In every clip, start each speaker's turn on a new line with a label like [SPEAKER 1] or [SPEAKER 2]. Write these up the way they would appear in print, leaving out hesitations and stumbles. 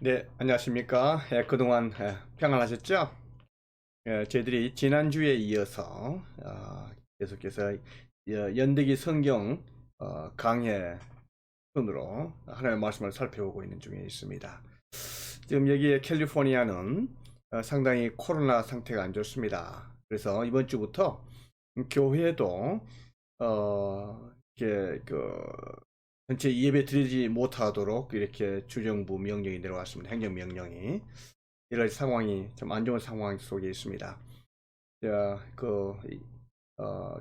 [SPEAKER 1] 네, 안녕하십니까. 그동안 평안하셨죠? 저희들이 지난주에 이어서 계속해서 연대기 성경 강해 순으로 하나님의 말씀을 살펴보고 있는 중에 있습니다. 지금 여기에 캘리포니아는 상당히 코로나 상태가 안 좋습니다. 그래서 이번 주부터 교회도 이렇게 전체 예배 드리지 못하도록 이렇게 주정부 명령이 내려왔습니다. 행정명령이. 여러 가지 상황이 좀 안 좋은 상황 속에 있습니다. 그,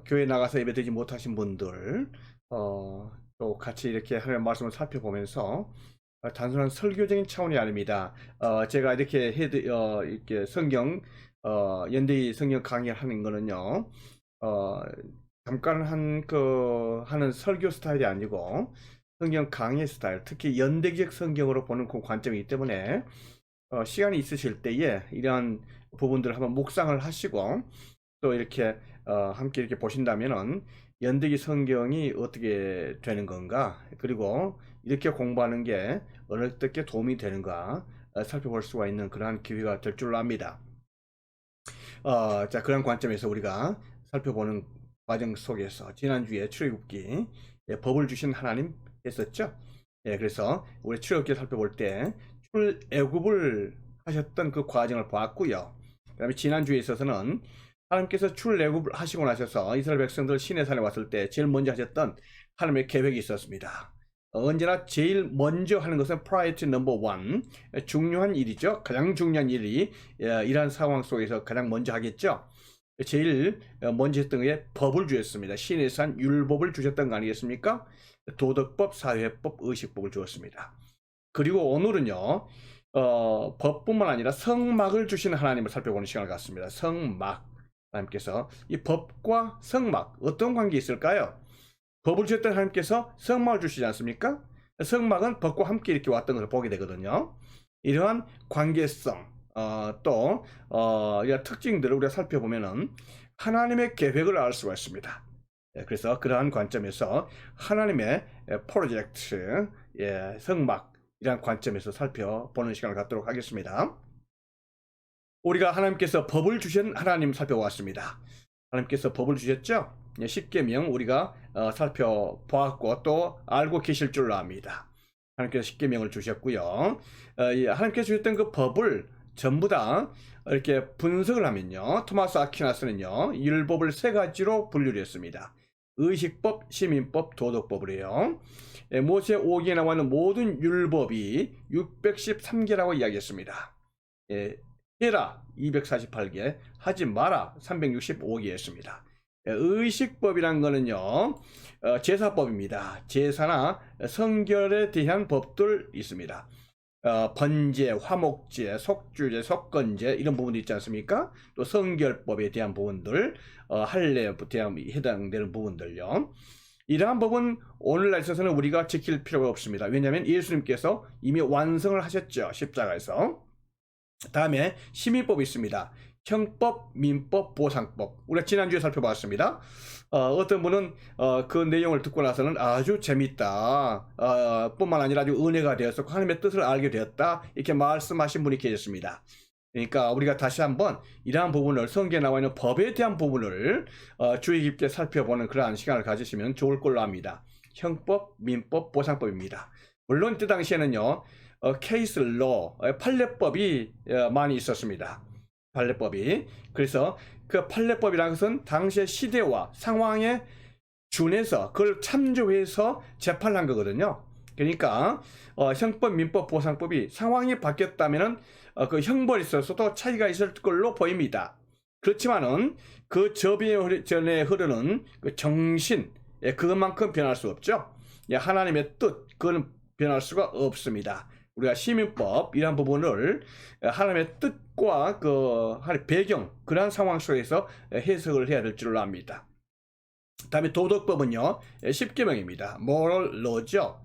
[SPEAKER 1] 교회 나가서 예배 드리지 못하신 분들, 또 같이 이렇게 하나님의 말씀을 살펴보면서, 단순한 설교적인 차원이 아닙니다. 제가 이렇게 이렇게 연대의 성경 강의하는 거는요, 잠깐 하는 설교 스타일이 아니고, 성경 강의 스타일, 특히 연대기적 성경으로 보는 그 관점이기 때문에, 시간이 있으실 때에 이러한 부분들을 한번 묵상을 하시고 또 이렇게 함께 이렇게 보신다면은 연대기 성경이 어떻게 되는 건가, 그리고 이렇게 공부하는 게 어떻게 도움이 되는가 살펴볼 수가 있는 그러한 기회가 될 줄로 압니다. 자, 그런 관점에서 우리가 살펴보는 과정 속에서 지난주에 출애굽기 법을 주신 하나님 했었죠. 그래서 우리 출애굽기 살펴볼 때 출애굽을 하셨던 그 과정을 보았고요. 그 다음에 지난주에 있어서는 하나님께서 출애굽을 하시고 나셔서 이스라엘 백성들 시내산에 왔을 때 제일 먼저 하셨던 하나님의 계획이 있었습니다. 언제나 제일 먼저 하는 것은 priority number one, 중요한 일이죠. 가장 중요한 일이 이러한 상황 속에서 가장 먼저 하겠죠. 제일 먼저 했던 게 법을 주셨습니다. 시내산 율법을 주셨던 거 아니겠습니까? 도덕법, 사회법, 의식법을 주었습니다. 그리고 오늘은요, 법뿐만 아니라 성막을 주시는 하나님을 살펴보는 시간을 갖습니다. 성막. 하나님께서 이 법과 성막, 어떤 관계 있을까요? 법을 주셨던 하나님께서 성막을 주시지 않습니까? 성막은 법과 함께 이렇게 왔던 것을 보게 되거든요. 이러한 관계성, 이런 특징들을 우리가 살펴보면은 하나님의 계획을 알 수가 있습니다. 그래서 그러한 관점에서 하나님의 프로젝트, 성막, 이러한 관점에서 살펴보는 시간을 갖도록 하겠습니다. 우리가 하나님께서 법을 주신 하나님 살펴보았습니다. 하나님께서 법을 주셨죠? 십계명 우리가 살펴보았고 또 알고 계실 줄로 압니다. 하나님께서 십계명을 주셨고요. 하나님께서 주셨던 그 법을 전부 다 이렇게 분석을 하면요, 토마스 아퀴나스는요, 율법을 세 가지로 분류를 했습니다. 의식법, 시민법, 도덕법을요. 모세 오기에 나와 있는 모든 율법이 613개라고 이야기했습니다. 해라 248개, 하지 마라 365개였습니다. 의식법이란 거는요, 제사법입니다. 제사나 성결에 대한 법들 있습니다. 번제, 화목제, 속주제, 속건제 이런 부분도 있지 않습니까? 또 성결법에 대한 부분들, 할례에 대한 해당되는 부분들요. 이러한 법은 오늘날 있어서는 우리가 지킬 필요가 없습니다. 왜냐하면 예수님께서 이미 완성을 하셨죠. 십자가에서. 다음에 시민법이 있습니다. 형법, 민법, 보상법. 우리가 지난주에 살펴봤습니다. 어떤 분은 그 내용을 듣고 나서는 아주 재밌다, 뿐만 아니라 아주 은혜가 되었고 하나님의 뜻을 알게 되었다, 이렇게 말씀하신 분이 계셨습니다. 그러니까 우리가 다시 한번 이러한 부분을, 성경에 나와 있는 법에 대한 부분을 주의 깊게 살펴보는 그러한 시간을 가지시면 좋을 걸로 압니다. 형법, 민법, 보상법입니다. 물론 그 당시에는요, 케이스 로, 판례법이 많이 있었습니다. 판례법이. 그래서 그 판례법이라는 것은 당시의 시대와 상황에 준해서 그걸 참조해서 재판한 거거든요. 그러니까 형법, 민법, 보상법이 상황이 바뀌었다면은 그 형벌에 있어서도 차이가 있을 걸로 보입니다. 그렇지만은 그 전에 흐르는 그 정신, 그것만큼 변할 수 없죠. 하나님의 뜻, 그건 변할 수가 없습니다. 우리가 시민법 이런 부분을 하나님의 뜻과 그 배경, 그러한 상황 속에서 해석을 해야 될 줄로 압니다. 다음에 도덕법은요, 십계명입니다. moral law죠.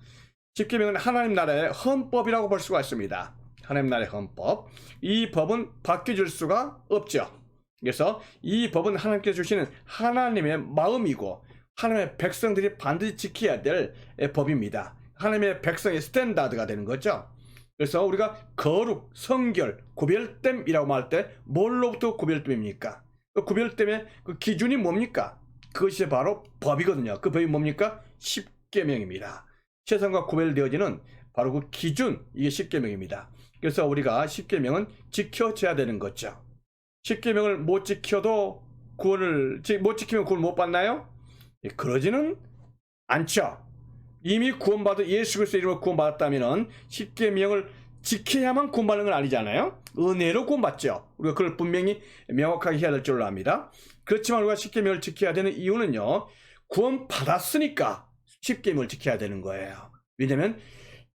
[SPEAKER 1] 십계명은 하나님 나라의 헌법이라고 볼 수가 있습니다. 하나님 나라의 헌법. 이 법은 바뀌어질 수가 없죠. 그래서 이 법은 하나님께서 주시는 하나님의 마음이고 하나님의 백성들이 반드시 지켜야 될 법입니다. 하나님의 백성의 스탠다드가 되는 거죠. 그래서 우리가 거룩, 성결, 구별됨이라고 말할 때 뭘로부터 구별됨입니까? 그 구별됨의 그 기준이 뭡니까? 그것이 바로 법이거든요. 그 법이 뭡니까? 십계명입니다. 세상과 구별되어지는 바로 그 기준, 이게 십계명입니다. 그래서 우리가 십계명은 지켜져야 되는 거죠. 십계명을 못 지켜도 못 지키면 구원 못 받나요? 그러지는 않죠. 이미 구원받은 예수 그리스도 이름으로 구원받았다면 십계명을 지켜야만 구원받는 건 아니잖아요. 은혜로 구원받죠. 우리가 그걸 분명히 명확하게 해야 될 줄로 압니다. 그렇지만 우리가 십계명을 지켜야 되는 이유는요, 구원받았으니까 십계명을 지켜야 되는 거예요. 왜냐하면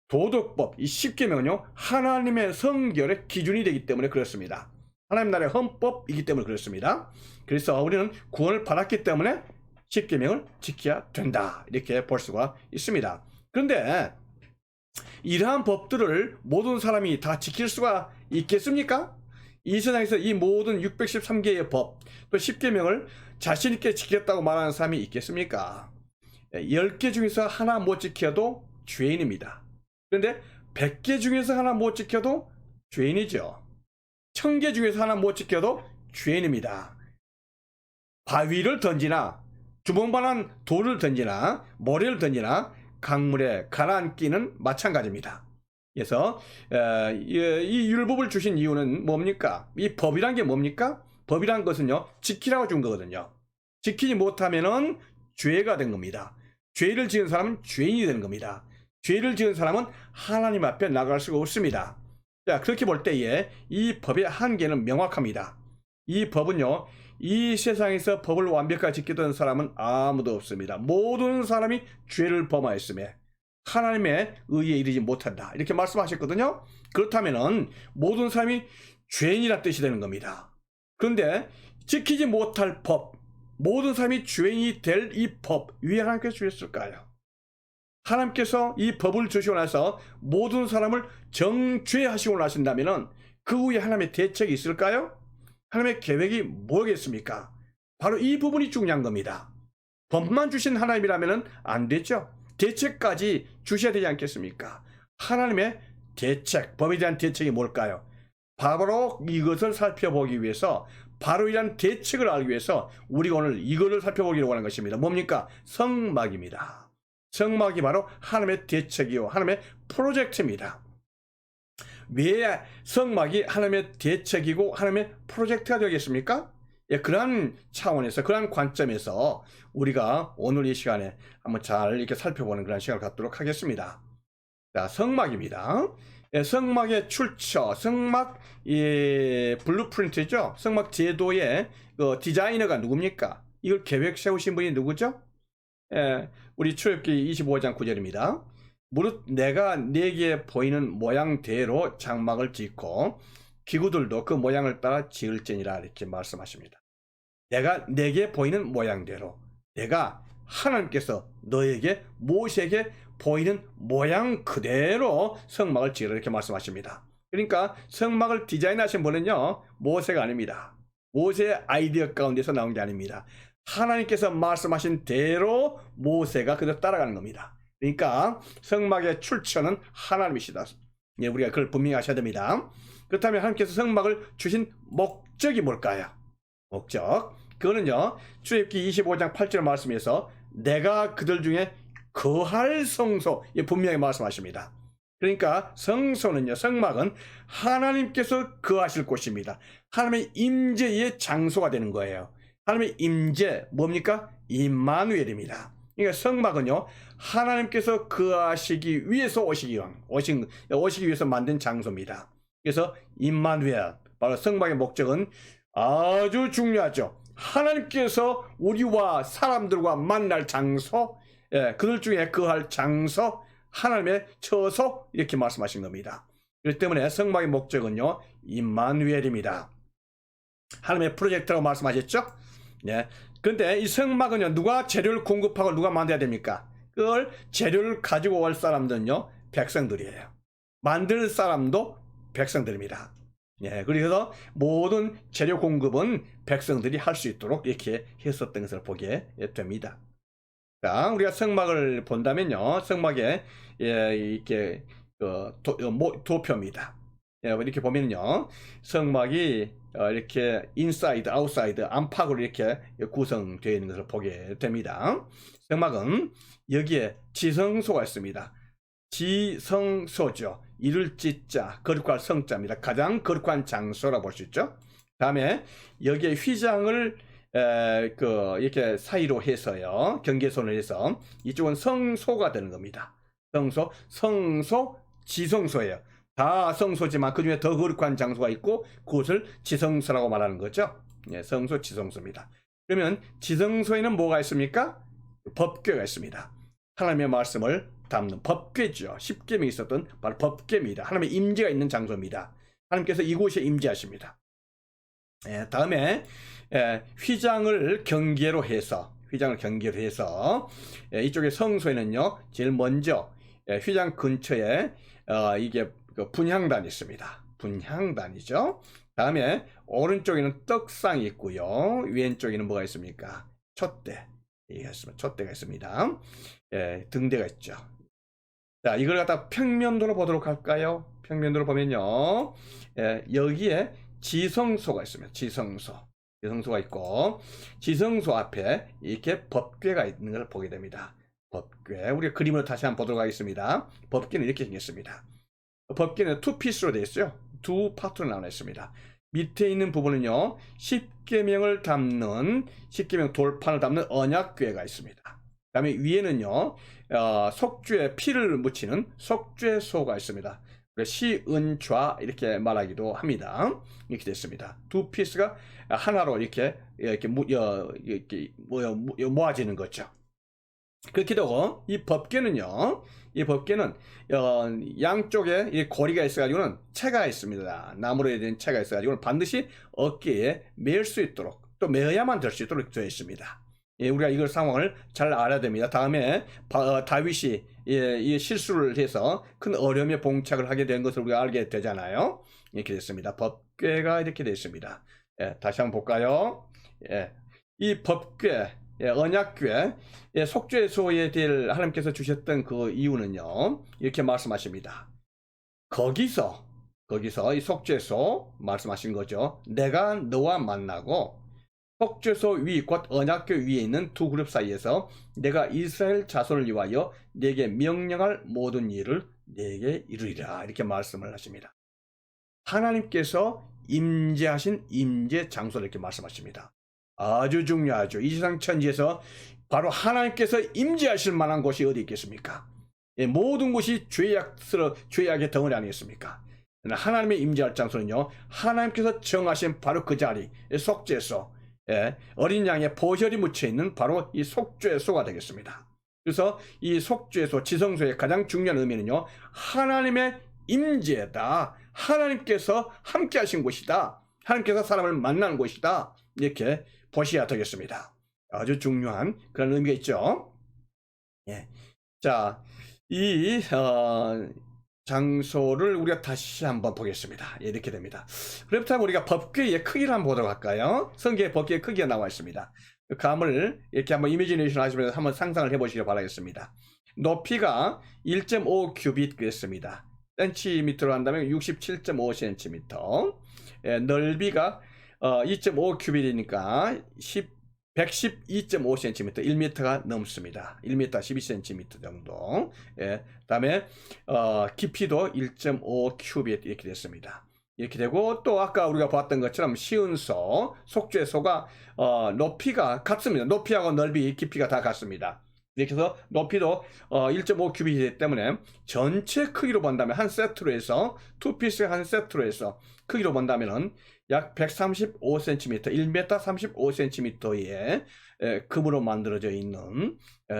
[SPEAKER 1] 도덕법, 이 십계명은요, 하나님의 성결의 기준이 되기 때문에 그렇습니다. 하나님 나라의 헌법이기 때문에 그렇습니다. 그래서 우리는 구원을 받았기 때문에 십계명을 지켜야 된다, 이렇게 볼 수가 있습니다. 그런데 이러한 법들을 모든 사람이 다 지킬 수가 있겠습니까? 이 세상에서 이 모든 613개의 법, 또 십계명을 자신 있게 지켰다고 말하는 사람이 있겠습니까? 10개 중에서 하나 못 지켜도 죄인입니다. 그런데 100개 중에서 하나 못 지켜도 죄인이죠. 1000개 중에서 하나 못 지켜도 죄인입니다. 바위를 던지나 주먹만한 돌을 던지나 모래를 던지나 강물에 가라앉기는 마찬가지입니다. 그래서 이 율법을 주신 이유는 뭡니까? 이 법이란 게 뭡니까? 법이란 것은요, 지키라고 준 거거든요. 지키지 못하면은 죄가 된 겁니다. 죄를 지은 사람은 죄인이 되는 겁니다. 죄를 지은 사람은 하나님 앞에 나갈 수가 없습니다. 자, 그렇게 볼 때에 이 법의 한계는 명확합니다. 이 법은요, 이 세상에서 법을 완벽하게 지키던 사람은 아무도 없습니다. 모든 사람이 죄를 범하였음에 하나님의 의에 이르지 못한다, 이렇게 말씀하셨거든요. 그렇다면 모든 사람이 죄인이란 뜻이 되는 겁니다. 그런데 지키지 못할 법, 모든 사람이 죄인이 될 이 법, 왜 하나님께서 주셨을까요? 하나님께서 이 법을 주시고 나서 모든 사람을 정죄하시고 나신다면 그 후에 하나님의 대책이 있을까요? 하나님의 계획이 뭐겠습니까? 바로 이 부분이 중요한 겁니다. 법만 주신 하나님이라면 안 되죠. 대책까지 주셔야 되지 않겠습니까? 하나님의 대책, 법에 대한 대책이 뭘까요? 바로 이것을 살펴보기 위해서, 바로 이런 대책을 알기 위해서 우리가 오늘 이거를 살펴보기로 하는 것입니다. 뭡니까? 성막입니다. 성막이 바로 하나님의 대책이요, 하나님의 프로젝트입니다. 왜 성막이 하나님의 대책이고 하나님의 프로젝트가 되겠습니까? 예, 그러한 차원에서, 그러한 관점에서 우리가 오늘 이 시간에 한번 잘 이렇게 살펴보는 그런 시간을 갖도록 하겠습니다. 자, 성막입니다. 예, 성막의 출처, 성막 블루프린트죠. 성막 제도의 그 디자이너가 누굽니까? 이걸 계획 세우신 분이 누구죠? 예, 우리 출애굽기 25장 9절입니다. 무릇 내가 네게 보이는 모양대로 장막을 짓고 기구들도 그 모양을 따라 지을지니라, 이렇게 말씀하십니다. 내가 네게 보이는 모양대로, 내가 하나님께서 너에게, 모세에게 보이는 모양 그대로 성막을 지으라, 이렇게 말씀하십니다. 그러니까 성막을 디자인하신 분은요, 모세가 아닙니다. 모세의 아이디어 가운데서 나온 게 아닙니다. 하나님께서 말씀하신 대로 모세가 그대로 따라가는 겁니다. 그러니까 성막의 출처는 하나님이시다. 예, 우리가 그걸 분명히 아셔야 됩니다. 그렇다면 하나님께서 성막을 주신 목적이 뭘까요? 목적, 그거는요, 출애굽기 25장 8절 말씀에서 내가 그들 중에 거할 성소, 예, 분명히 말씀하십니다. 그러니까 성소는요, 성막은 하나님께서 거하실 곳입니다. 하나님의 임재의 장소가 되는 거예요. 하나님의 임재, 뭡니까? 임마누엘입니다. 그러니까 성막은요, 하나님께서 거하시기 위해서 오시기 위해서 만든 장소입니다. 그래서 임마누엘, 바로 성막의 목적은 아주 중요하죠. 하나님께서 우리와 사람들과 만날 장소, 예, 그들 중에 거할 장소, 하나님의 처소, 이렇게 말씀하신 겁니다. 그렇기 때문에 성막의 목적은요, 임마누엘입니다. 하나님의 프로젝트라고 말씀하셨죠? 네. 그런데 이 성막은요, 누가 재료를 공급하고 누가 만들어야 됩니까? 그걸 재료를 가지고 올 사람들은요, 백성들이에요. 만들 사람도 백성들입니다. 예, 그래서 모든 재료 공급은 백성들이 할 수 있도록 이렇게 했었던 것을 보게 됩니다. 자, 우리가 성막을 본다면요, 성막에 이렇게 도표입니다. 예, 이렇게 보면요, 성막이 이렇게 인사이드, 아웃사이드 안팎으로 이렇게 구성되어 있는 것을 보게 됩니다. 성막은 여기에 지성소가 있습니다. 지성소죠. 이룰 지자, 거룩할 성자입니다. 가장 거룩한 장소라고 볼 수 있죠. 다음에 여기에 휘장을 이렇게 사이로 해서요, 경계선을 해서 이쪽은 성소가 되는 겁니다. 성소, 지성소예요. 다 성소지만 그 중에 더 거룩한 장소가 있고 그것을 지성소라고 말하는 거죠. 예, 성소, 지성소입니다. 그러면 지성소에는 뭐가 있습니까? 법궤가 있습니다. 하나님의 말씀을 담는 법궤죠. 십계명이 있었던 바로 법궤입니다. 하나님의 임재가 있는 장소입니다. 하나님께서 이곳에 임재하십니다. 예, 다음에 휘장을 경계로 해서 이쪽에 성소에는요, 제일 먼저 휘장 근처에 이게 분향단이 있습니다. 분향단이죠. 다음에 오른쪽에는 떡상이 있고요. 왼쪽에는 뭐가 있습니까? 촛대가 있습니다. 등대가 있죠. 자, 이걸 갖다 평면도로 보도록 할까요? 평면도로 보면요, 여기에 지성소가 있습니다. 지성소가 있고, 지성소 앞에 이렇게 법궤가 있는 걸 보게 됩니다. 법궤, 우리가 그림으로 다시 한번 보도록 하겠습니다. 법궤는 이렇게 생겼습니다. 법궤는 투 피스로 되어 있어요. 두 파트로 나눠 있습니다. 밑에 있는 부분은요, 십계명을 담는, 십계명 돌판을 담는 언약궤가 있습니다. 그 다음에 위에는요, 속죄 피를 묻히는 속죄소가 있습니다. 시은좌 이렇게 말하기도 합니다. 이렇게 됐습니다. 두 피스가 하나로 이렇게 모아지는 거죠. 그렇게 되고, 이 법궤는 양쪽에 이 고리가 있어가지고는 채가 있습니다. 나무로 된 채가 있어가지고 반드시 어깨에 매일 수 있도록, 또 매어야만 될 수 있도록 되어 있습니다. 예, 우리가 이걸 상황을 잘 알아야 됩니다. 다음에 다윗이 이 실수를 해서 큰 어려움에 봉착을 하게 된 것을 우리가 알게 되잖아요. 이렇게 됐습니다. 법궤가 이렇게 됐습니다. 예, 다시 한번 볼까요? 예, 이 법궤, 언약궤, 속죄소에 대해 하나님께서 주셨던 그 이유는요, 이렇게 말씀하십니다. 거기서 이 속죄소 말씀하신 거죠. 내가 너와 만나고 속죄소 위, 곧 언약궤 위에 있는 두 그룹 사이에서 내가 이스라엘 자손을 위하여 내게 명령할 모든 일을 내게 이루리라, 이렇게 말씀을 하십니다. 하나님께서 임재하신 임재 장소를 이렇게 말씀하십니다. 아주 중요하죠. 이 세상 천지에서 바로 하나님께서 임재하실 만한 곳이 어디 있겠습니까? 모든 곳이 죄악의 덩어리 아니겠습니까? 하나님의 임재할 장소는요, 하나님께서 정하신 바로 그 자리, 속죄소, 어린 양의 보혈이 묻혀있는 바로 이 속죄소가 되겠습니다. 그래서 이 속죄소, 지성소의 가장 중요한 의미는요, 하나님의 임재다, 하나님께서 함께 하신 곳이다, 하나님께서 사람을 만난 곳이다, 이렇게 보셔야 되겠습니다. 아주 중요한 그런 의미가 있죠. 예. 자, 이 장소를 우리가 다시 한번 보겠습니다. 이렇게 됩니다. 그렇다면 우리가 법궤의 크기를 한번 보도록 할까요? 성경의 법궤의 크기가 나와 있습니다. 그 감을 이렇게 한번 이미지네이션 하시면서 한번 상상을 해보시기 바라겠습니다. 높이가 1.5 큐빗 그랬습니다. 센티미터로 한다면 67.5cm. 넓이가 2.5 큐빗이니까 112.5cm, 1m가 넘습니다. 1m 12cm 정도. 다음에 깊이도 1.5 큐빗 이렇게 됐습니다. 이렇게 되고, 또 아까 우리가 봤던 것처럼 시은소, 속죄소가 높이가 같습니다. 높이하고 넓이, 깊이가 다 같습니다. 이렇게 해서 높이도 1.5 큐빗이기 때문에 전체 크기로 본다면 한 세트로 해서, 투피스 한 세트로 해서 크기로 본다면은 약 135cm, 1m 35cm의 금으로 만들어져 있는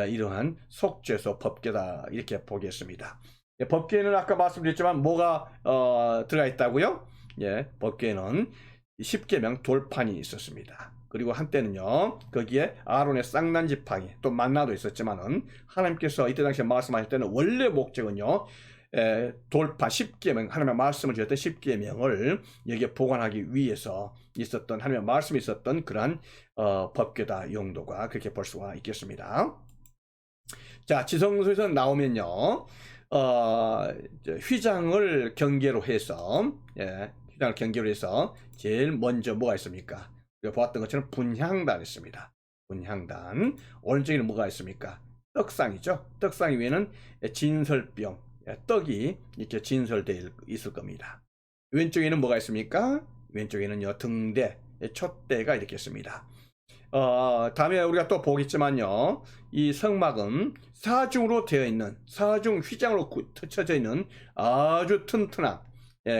[SPEAKER 1] 이러한 속죄소 법궤다, 이렇게 보겠습니다. 법궤는 아까 말씀드렸지만 뭐가 들어가 있다고요? 법궤는 십계명 돌판이 있었습니다. 그리고 한때는요, 거기에 아론의 쌍난 지팡이, 또 만나도 있었지만은 하나님께서 이때 당시에 말씀하실 때는 원래 목적은요, 돌판 십계명, 하나님의 말씀을 주셨던 십계명을 여기에 보관하기 위해서 있었던, 하나님의 말씀이 있었던 그러한 법궤다 용도가, 그렇게 볼 수가 있겠습니다. 자, 지성소에서 나오면요, 휘장을 경계로 해서, 휘장을 경계로 해서 제일 먼저 뭐가 있습니까? 우리가 보았던 것처럼 분향단 있습니다. 분향단. 오른쪽에는 뭐가 있습니까? 떡상이죠. 떡상 위에는 진설병, 떡이 이렇게 진설되어 있을 겁니다. 왼쪽에는 뭐가 있습니까? 왼쪽에는요, 등대, 촛대가 이렇게 있습니다. 다음에 우리가 또 보겠지만요, 이 성막은 사중으로 되어 있는, 사중 휘장으로 쳐져 있는 아주 튼튼한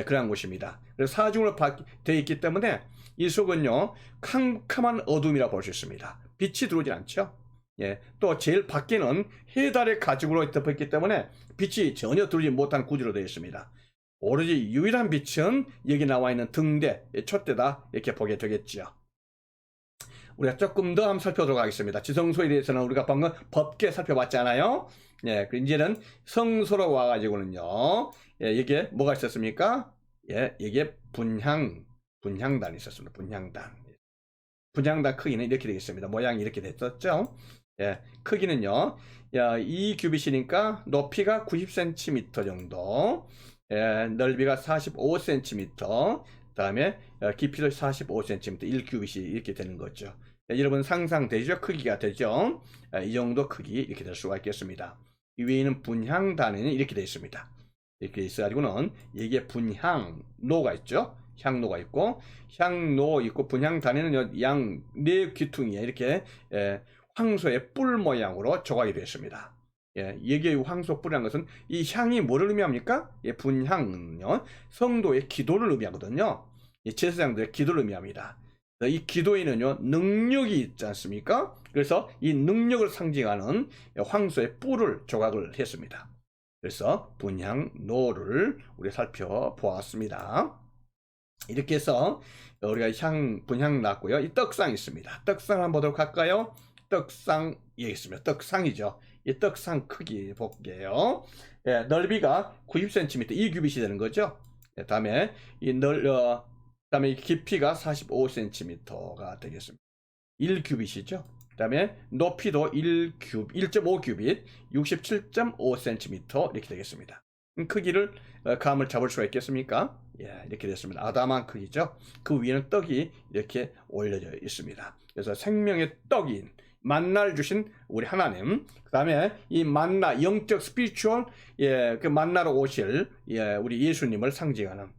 [SPEAKER 1] 그런 곳입니다. 그래서 사중으로 되어 있기 때문에 이 속은요, 캄캄한 어둠이라 볼 수 있습니다. 빛이 들어오지 않죠. 또 제일 밖에는 해달의 가죽으로 덮어있기 때문에 빛이 전혀 들어오지 못한 구조로 되어 있습니다. 오로지 유일한 빛은 여기 나와 있는 등대, 촛대다 이렇게 보게 되겠죠. 우리가 조금 더 한번 살펴보도록 하겠습니다. 지성소에 대해서는 우리가 방금 법계 살펴봤잖아요. 이제는 성소로 와가지고는요, 여기에 뭐가 있었습니까? 여기에 분향단이 있었습니다. 분향단 크기는 이렇게 되겠습니다. 모양이 이렇게 됐었죠. 크기는요, 이 규빗이니까 높이가 90cm 정도, 넓이가 45cm, 다음에 깊이도 45cm, 1규빗이 이렇게 되는 거죠. 여러분 상상되죠? 크기가 되죠? 이 정도 크기 이렇게 될 수가 있겠습니다. 이 위에는 분향단에는 이렇게 되어 있습니다. 이렇게 있어가지고는 여기에 분향로가 있죠. 향로가 있고 향로 있고 분향단에는 양 네 귀퉁이에 이렇게 황소의 뿔 모양으로 조각이 되어 있습니다. 여기에 황소 뿔이라는 것은 이 향이 뭐를 의미합니까? 분향은요, 성도의 기도를 의미하거든요. 제사장들의 기도를 의미합니다. 이 기도에는요, 능력이 있지 않습니까? 그래서 이 능력을 상징하는 황소의 뿔을 조각을 했습니다. 그래서 분향노를 우리 살펴보았습니다. 이렇게 해서 우리가 분향 났고요. 이 떡상 있습니다. 떡상 한번 보도록 할까요? 떡상 여기 있습니다. 떡상이죠. 이 떡상 크기 볼게요. 넓이가 90cm, 2규빗이 되는 거죠. 다음에 다음에 깊이가 45cm가 되겠습니다. 1규빗이죠. 그다음에 높이도 1.5규빗, 67.5cm 이렇게 되겠습니다. 크기를 감을 잡을 수가 있겠습니까? 이렇게 됐습니다. 아담한 크기죠. 그 위에는 떡이 이렇게 올려져 있습니다. 그래서 생명의 떡인 만나를 주신 우리 하나님, 그 다음에 이 만나, 영적 스피리추얼, 그 만나로 오실 우리 예수님을 상징하는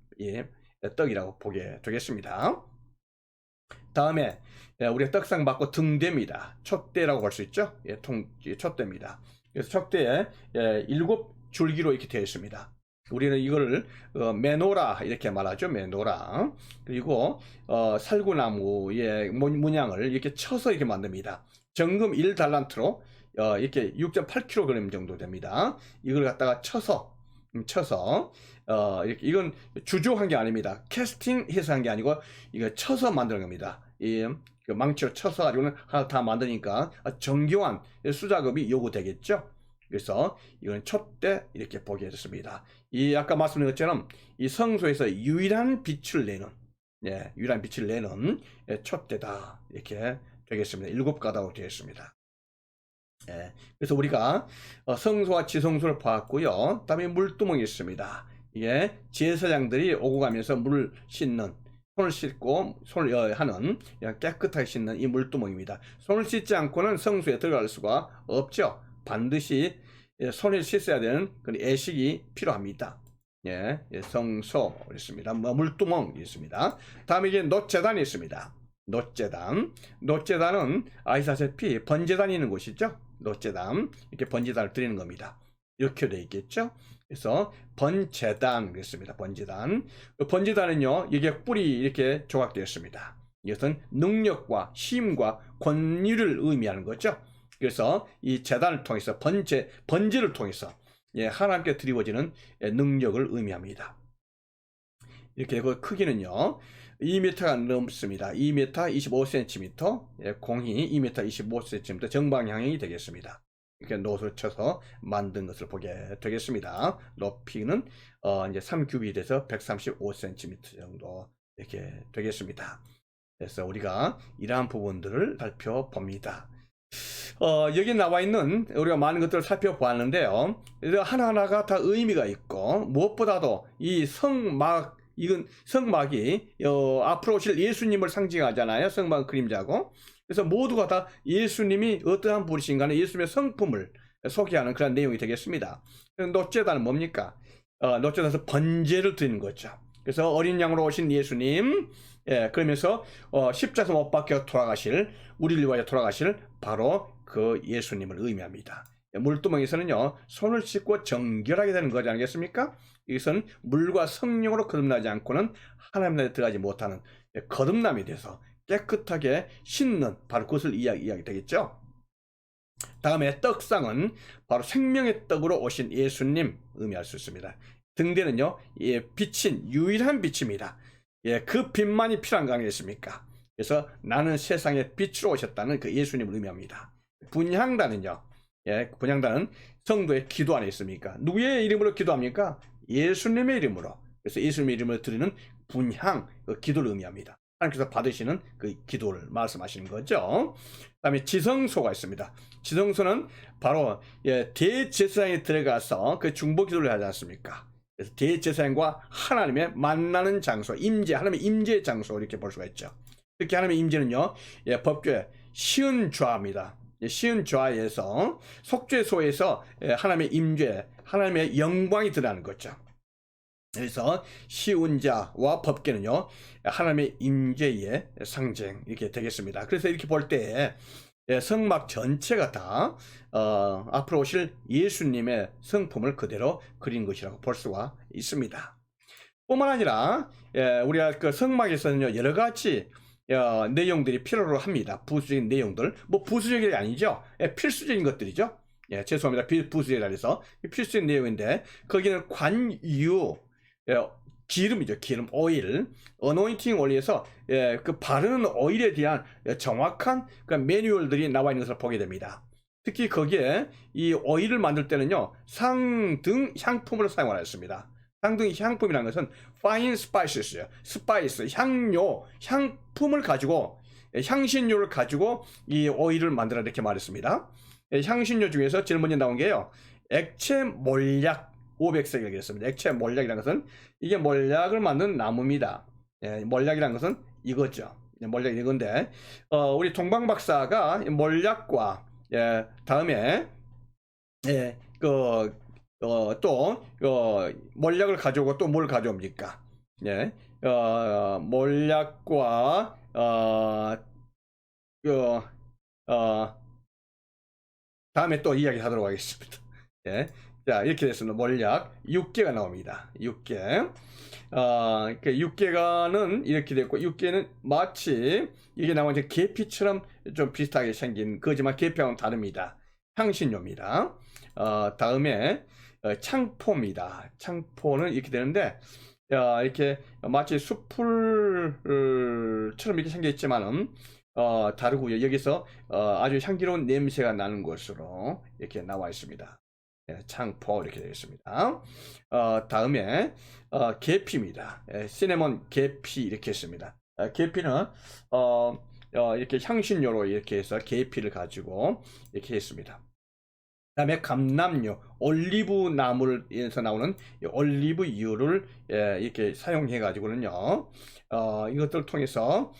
[SPEAKER 1] 떡이라고 보게 되겠습니다. 다음에 우리가 떡상 받고 등대입니다. 촛대라고 볼 수 있죠. 촛대입니다. 그래서 촛대에 7줄기로 이렇게 되어 있습니다. 우리는 이걸 메노라 이렇게 말하죠. 메노라. 그리고 살구나무의 문양을 이렇게 쳐서 이렇게 만듭니다. 정금 1달란트로 이렇게 6.8kg 정도 됩니다. 이걸 갖다가 쳐서 이렇게 이건 주조한 게 아닙니다. 캐스팅해서 한 게 아니고 이거 쳐서 만드는 겁니다. 그 망치로 쳐서 가지고는 하나 다 만드니까 정교한 수작업이 요구되겠죠. 그래서 이건 촛대 이렇게 보게 됐습니다. 이 아까 말씀드린 것처럼 이 성소에서 유일한 빛을 내는 촛대다 이렇게 되겠습니다. 7가닥으로 되어 있습니다. 그래서 우리가 성소와 지성소를 봤고요. 다음에 물두멍이 있습니다. 이게 제사장들이 오고 가면서 물을 씻는, 손을 씻고 손을 하는 깨끗하게 씻는 이 물두멍입니다. 손을 씻지 않고는 성소에 들어갈 수가 없죠. 반드시 손을 씻어야 되는 그런 애식이 필요합니다. 성소 있습니다. 물두멍이 있습니다. 다음에 이제 놋제단이 있습니다. 놋제단은 아시다시피 번제단이 있는 곳이죠. 놋제단, 이렇게 번제단을 드리는 겁니다. 이렇게 되어 있겠죠. 그래서 번제단 그랬습니다. 번제단은요, 이게 뿔이 이렇게 조각되어 있습니다. 이것은 능력과 힘과 권위를 의미하는 거죠. 그래서 이 제단을 통해서 번제를 통해서 하나님께 드리워지는 능력을 의미합니다. 이렇게 그 크기는요, 2m가 넘습니다. 2m 25cm, 공이 2m 25cm 정방향이 되겠습니다. 이렇게 놋을 쳐서 만든 것을 보게 되겠습니다. 높이는 이제 3규빗에서 135cm 정도 이렇게 되겠습니다. 그래서 우리가 이러한 부분들을 살펴봅니다. 여기 나와 있는 우리가 많은 것들을 살펴보았는데요. 하나하나가 다 의미가 있고, 무엇보다도 이 성막, 이건 성막이 앞으로 오실 예수님을 상징하잖아요. 성막 그림자고. 그래서 모두가 다 예수님이 어떠한 분이신가는 예수님의 성품을 소개하는 그런 내용이 되겠습니다. 놋제단은 뭡니까? 놋제단에서 번제를 드리는 거죠. 그래서 어린 양으로 오신 예수님, 그러면서 십자가 못 박혀 돌아가실, 우리를 위하여 돌아가실 바로 그 예수님을 의미합니다. 물두멍에서는요, 손을 씻고 정결하게 되는 거지 않겠습니까? 이것은 물과 성령으로 거듭나지 않고는 하나님 나라에 들어가지 못하는 거듭남이 돼서 깨끗하게 씻는, 바로 그것을 이야기 되겠죠. 다음에 떡상은 바로 생명의 떡으로 오신 예수님 의미할 수 있습니다. 등대는요, 빛인 유일한 빛입니다. 그 빛만이 필요한 거 아니겠습니까? 그래서 나는 세상의 빛으로 오셨다는 그 예수님을 의미합니다. 분향단은요, 분향단은 성도의 기도 안에 있습니까? 누구의 이름으로 기도합니까? 예수님의 이름으로. 그래서 예수님의 이름을 드리는 분향, 그 기도를 의미합니다. 하나님께서 받으시는 그 기도를 말씀하시는 거죠. 그다음에 지성소가 있습니다. 지성소는 바로 대제사장이 들어가서 그 중보 기도를 하지 않습니까? 그래서 대제사장과 하나님의 만나는 장소, 임재, 하나님의 임재의 장소 이렇게 볼 수가 있죠. 특히 하나님의 임재는요, 법궤 시은 좌입니다. 시은 좌에서 속죄소에서 하나님의 임재, 하나님의 영광이 드러나는 거죠. 그래서 시운자와 법궤는요, 하나님의 임재의 상징 이렇게 되겠습니다. 그래서 이렇게 볼 때 성막 전체가 다 앞으로 오실 예수님의 성품을 그대로 그린 것이라고 볼 수가 있습니다. 뿐만 아니라 우리가 그 성막에서는요, 여러 가지 내용들이 필요로 합니다. 부수적인 내용들, 뭐 부수적인 게 아니죠. 필수적인 것들이죠. 죄송합니다. 부수적이라 해서 필수적인 내용인데, 거기는 관유, 기름이죠. 기름, 오일, 어노인팅 올리에서 그 바르는 오일에 대한 정확한 그 매뉴얼들이 나와 있는 것을 보게 됩니다. 특히 거기에 이 오일을 만들 때는요, 상등 향품을 사용하였습니다. 상등 향품이라는 것은 fine spices요. 스파이스, 향료, 향품을 가지고, 향신료를 가지고 이 오일을 만들어 이렇게 말했습니다. 향신료 중에서 제일 먼저 나온 게요, 액체 몰약 500세겔이었습니다. 액체 몰약이라는 것은 이게 몰약을 만든 나무입니다. 몰약이라는 것은 이거죠. 몰약이 이건데, 우리 동방 박사가 몰약과 다음에 또 몰약을 가져오고 또 뭘 가져옵니까? 몰약과 다음에 또 이야기하도록 하겠습니다. 자, 이렇게 됐습니다. 몰약 6개가 나옵니다. 6개. 그 6개가는 이렇게 됐고, 6개는 마치 이게 나온 이제 계피처럼 좀 비슷하게 생긴 거지만 계피하고는 다릅니다. 향신료입니다. 다음에 창포입니다. 창포는 이렇게 되는데, 이렇게 마치 숯불처럼 이렇게 생겼지만은 다르고요. 여기서 아주 향기로운 냄새가 나는 것으로 이렇게 나와 있습니다. 창포 이렇게 되겠습니다. 다음에 계피입니다. 시네몬 계피 이렇게 했습니다. 계피는 이렇게 향신료로 이렇게 해서 계피를 가지고 이렇게 했습니다. 다음에 감람유, 올리브 나물에서 나오는 올리브유를 이렇게 사용해 가지고는요, 이것들을 통해서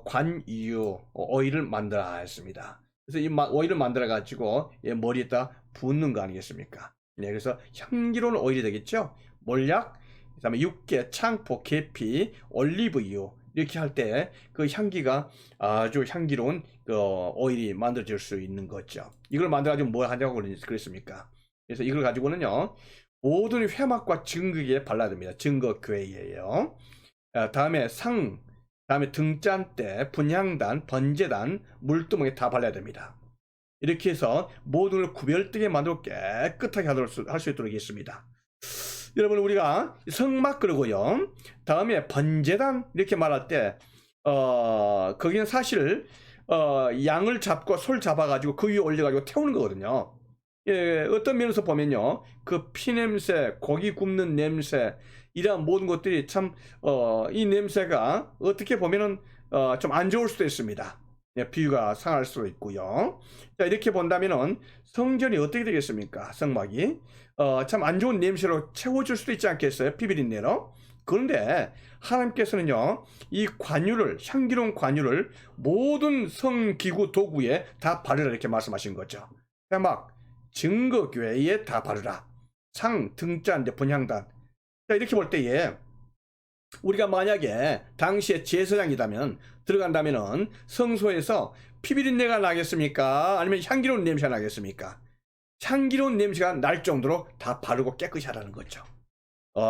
[SPEAKER 1] 관유 오일을 만들어 했습니다. 그래서 이 오일을 만들어 가지고 머리에다 붓는 거 아니겠습니까? 그래서 향기로운 오일이 되겠죠. 몰약, 그다음에 육개, 창포, 계피, 올리브유 이렇게 할 때 그 향기가 아주 향기로운 그 오일이 만들어질 수 있는 거죠. 이걸 만들어가지고 뭐 하냐고 그랬습니까? 그래서 이걸 가지고는요, 모든 회막과 증거기에 발라야 됩니다. 증거교회예요. 다음에 다음에 등잔대, 분향단, 번제단, 물두멍에 다 발라야 됩니다. 이렇게 해서 모든 걸 구별되게 만들고 깨끗하게 할 수 있도록 했습니다. 여러분, 우리가 성막 그러고요, 다음에 번제단 이렇게 말할 때 거기는 사실 양을 잡고 솔 잡아가지고 그 위에 올려가지고 태우는 거거든요. 어떤 면에서 보면요, 그 피냄새, 고기 굽는 냄새, 이러한 모든 것들이 참 이 냄새가 어떻게 보면은 좀 안 좋을 수도 있습니다. 비유가 상할 수도 있고요. 자, 이렇게 본다면은 성전이 어떻게 되겠습니까? 성막이 참 안 좋은 냄새로 채워질 수도 있지 않겠어요? 피비린내로. 그런데 하나님께서는요, 이 관유를, 향기로운 관유를 모든 성기구 도구에 다 바르라 이렇게 말씀하신 거죠. 막 증거교회에 다 바르라. 상, 등잔, 분향단. 자, 이렇게 볼 때에 우리가 만약에 당시에 제사장이라면 들어간다면은 성소에서 피비린내가 나겠습니까? 아니면 향기로운 냄새가 나겠습니까? 향기로운 냄새가 날 정도로 다 바르고 깨끗이 하라는 거죠.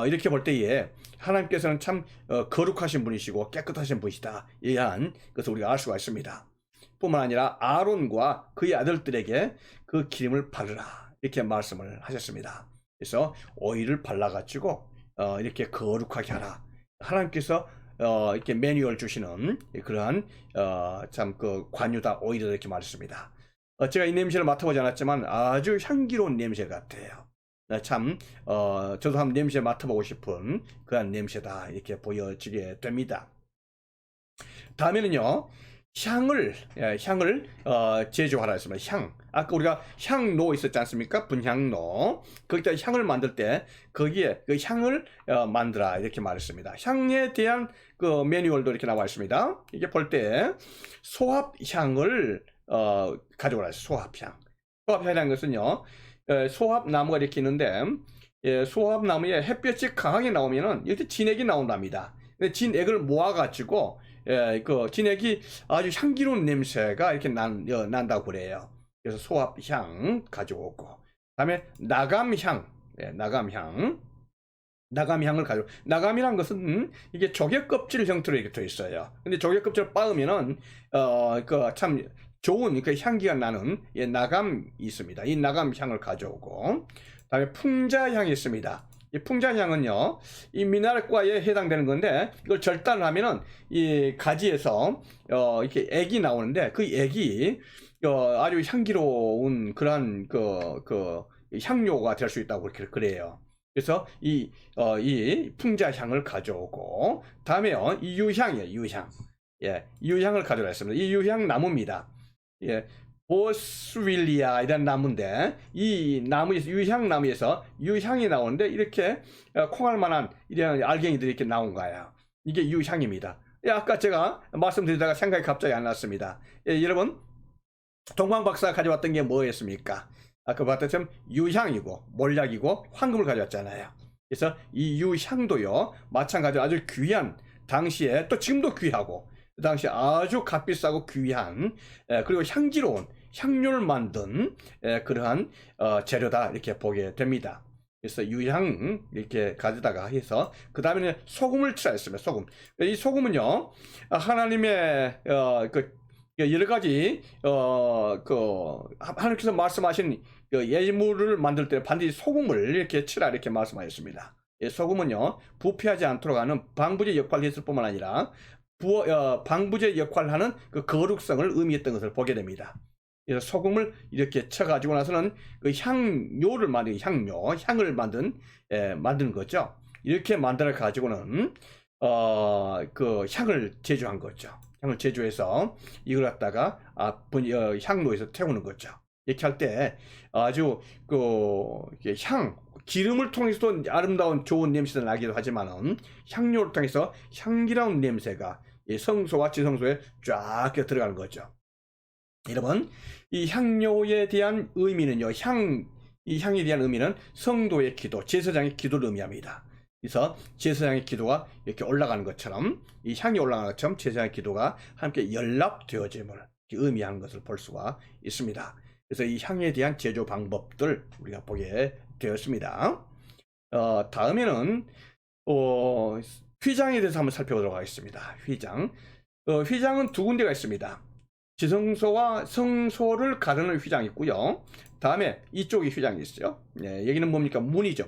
[SPEAKER 1] 이렇게 볼 때에 하나님께서는 참 거룩하신 분이시고 깨끗하신 분이시다. 이한 것을 우리가 알 수가 있습니다. 뿐만 아니라 아론과 그의 아들들에게 그 기름을 바르라 이렇게 말씀을 하셨습니다. 그래서 오일을 발라가지고 이렇게 거룩하게 하라. 하나님께서 이렇게 매뉴얼 주시는 그러한 참 그 관유다 오일이다 이렇게 말했습니다. 제가 이 냄새를 맡아보지 않았지만 아주 향기로운 냄새 같아요. 참 저도 한번 냄새 맡아보고 싶은 그런 냄새다 이렇게 보여지게 됩니다. 다음에는요, 향을 제조하라 했습니다. 향. 아까 우리가 향로 있었지 않습니까? 분향로. 거기다 향을 만들 때 거기에 그 향을 만들라 이렇게 말했습니다. 향에 대한 그 매뉴얼도 이렇게 나와 있습니다. 이게 볼 때 소합향을 가져오라 했어요. 소합향. 소합향이라는 것은요, 소합나무가 이렇게 있는데 소합나무에 햇볕이 강하게 나오면은 이렇게 진액이 나온답니다. 진액을 모아가지고 그 진액이 아주 향기로운 냄새가 이렇게 난다고 그래요. 그래서 소합향 가져오고, 그다음에 나감향, 나감향을 가지고, 나감이란 것은 이게 조개 껍질 형태로 이렇게 되어 있어요. 근데 조개 껍질을 빻으면은 그 참 좋은 그 향기가 나는 나감이 있습니다. 이 나감향을 가져오고, 그다음에 풍자향이 있습니다. 이 풍자향은요, 이 미나리과에 해당되는 건데, 이걸 절단을 하면은 이 가지에서 이렇게 액이 나오는데, 그 액이 아주 향기로운 그러한 그 향료가 될 수 있다고 그렇게 그래요. 그래서 이 풍자향을 가져오고, 다음에요, 이 유향이에요. 유향. 예, 유향을 가져라 했습니다. 이 유향 나무입니다. 예, 보스윌리아 이런 나무인데, 이 나무에서, 유향 나무에서 유향이 나오는데 이렇게 콩알 만한 이런 알갱이들이 이렇게 나온 거예요. 이게 유향입니다. 예, 아까 제가 말씀드리다가 생각이 갑자기 안 났습니다. 예, 여러분, 동방 박사가 가져왔던 게 뭐였습니까? 아까 봤던 것처럼 유향이고 몰약이고 황금을 가져왔잖아요. 그래서 이 유향도요, 마찬가지로 아주 귀한, 당시에 또 지금도 귀하고 그 당시 아주 값비싸고 귀한 그리고 향기로운 향료를 만든 그러한 재료다 이렇게 보게 됩니다. 그래서 유향 이렇게 가져다가 해서 그 다음에는 소금을 치라 했습니다. 소금. 이 소금은요, 하나님의 그 여러 가지 하나님께서 말씀하신 그 예물을 만들 때 반드시 소금을 이렇게 치라 이렇게 말씀하셨습니다. 소금은요, 부패하지 않도록 하는 방부제 역할을 했을 뿐만 아니라 방부제 역할을 하는 그 거룩성을 의미했던 것을 보게 됩니다. 그래서 소금을 이렇게 쳐가지고 나서는 그 향료를 만든 향을 만드는 거죠. 이렇게 만들어 가지고는 그 향을 제조한 거죠. 향을 제조해서 이걸 갖다가 향로에서 태우는 거죠. 이렇게 할 때 아주 기름을 통해서도 아름다운 좋은 냄새가 나기도 하지만은 향료를 통해서 향기로운 냄새가 성소와 지성소에 쫙 들어가는 거죠. 여러분, 이 향료에 대한 의미는요, 이 향에 대한 의미는 성도의 기도, 제사장의 기도를 의미합니다. 그래서 제사장의 기도가 이렇게 올라가는 것처럼, 이 향이 올라가는 것처럼 제사장의 기도가 함께 연락되어짐을 의미하는 것을 볼 수가 있습니다. 그래서 이 향에 대한 제조 방법들 우리가 보게 되었습니다. 다음에는 휘장에 대해서 한번 살펴보도록 하겠습니다. 휘장은 두 군데가 있습니다. 지성소와 성소를 가르는 휘장이 있고요. 다음에 이쪽에 휘장이 있어요. 예, 여기는 뭡니까? 문이죠.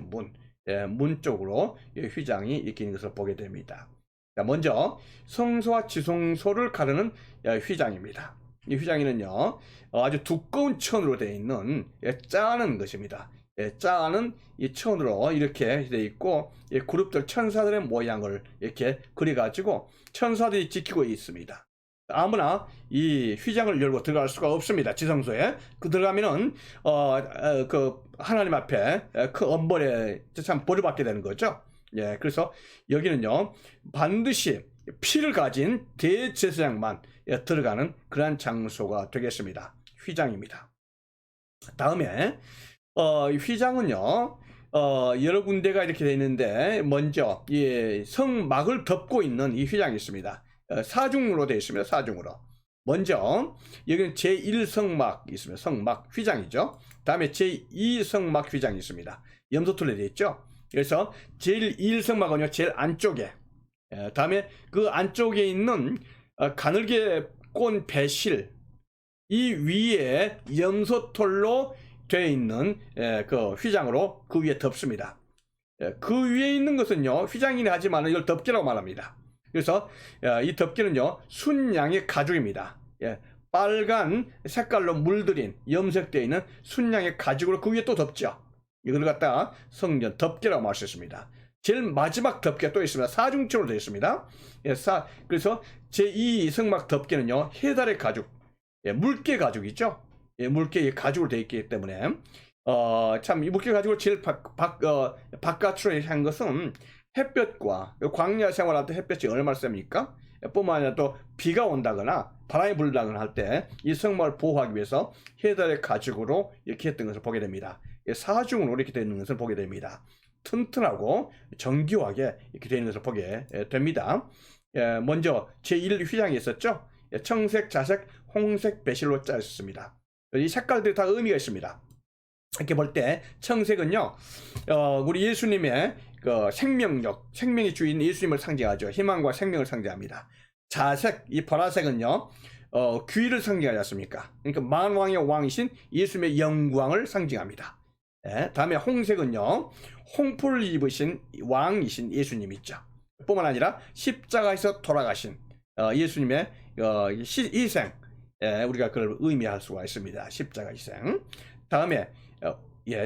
[SPEAKER 1] 문 쪽으로 휘장이 이렇게 있는 것을 보게 됩니다. 자, 먼저 성소와 지성소를 가르는 휘장입니다. 이 휘장에는요, 아주 두꺼운 천으로 되어 있는 짜는 것입니다. 짜는 이 천으로 이렇게 되어 있고, 그룹들 천사들의 모양을 이렇게 그려가지고 천사들이 지키고 있습니다. 아무나 이 휘장을 열고 들어갈 수가 없습니다. 지성소에. 그 들어가면은 그 하나님 앞에 그 엄벌에 참 벌을 받게 되는 거죠. 예, 그래서 여기는요 반드시 피를 가진 대제사장만 들어가는 그러한 장소가 되겠습니다. 휘장입니다. 다음에 휘장은요 여러 군데가 이렇게 되어 있는데 먼저 이 성막을 덮고 있는 이 휘장이 있습니다. 사중으로 되어 있습니다. 사중으로. 먼저 여기는 제1성막 있습니다. 성막 휘장이죠. 다음에 제2성막 휘장이 있습니다. 염소털로 되어 있죠. 그래서 제1성막은요 제일 안쪽에, 다음에 그 안쪽에 있는 가늘게 꼰 배실 이 위에 염소털로 되어 있는 그 휘장으로 그 위에 덮습니다. 그 위에 있는 것은요 휘장이긴 하지만 이걸 덮개라고 말합니다. 그래서 이 덮개는요 순양의 가죽입니다. 빨간 색깔로 물들인 염색되어 있는 순양의 가죽으로 그 위에 또 덮죠. 이걸 갖다가 성전 덮개라고 말할 수 있습니다. 제일 마지막 덮개 또 있습니다. 사중처로 되어 있습니다. 그래서 제2 성막 덮개는요 해달의 가죽, 물개 가죽이죠. 물개의 가죽으로 되어 있기 때문에 참 이 물개 가죽을 제일 바깥으로 한 것은 햇볕과 광야 생활할 때 햇볕이 얼마나 셉니까? 뿐만 아니라 또 비가 온다거나 바람이 불다거나 할 때 이 성막을 보호하기 위해서 해달의 가죽으로 이렇게 했던 것을 보게 됩니다. 사중으로 이렇게 되어 있는 것을 보게 됩니다. 튼튼하고 정교하게 이렇게 되어 있는 것을 보게 됩니다. 먼저 제1휘장이 있었죠. 청색, 자색, 홍색, 배실로 짜 있었습니다. 이 색깔들이 다 의미가 있습니다. 이렇게 볼 때 청색은요 우리 예수님의 그 생명력, 생명의 주인 예수님을 상징하죠. 희망과 생명을 상징합니다. 자색, 이 보라색은요 귀를 상징하지 않습니까? 그러니까 만왕의 왕이신 예수님의 영광을 상징합니다. 다음에 홍색은요 홍포를 입으신 왕이신 예수님 있죠. 뿐만 아니라 십자가에서 돌아가신 예수님의 희생, 우리가 그걸 의미할 수가 있습니다. 십자가 희생. 다음에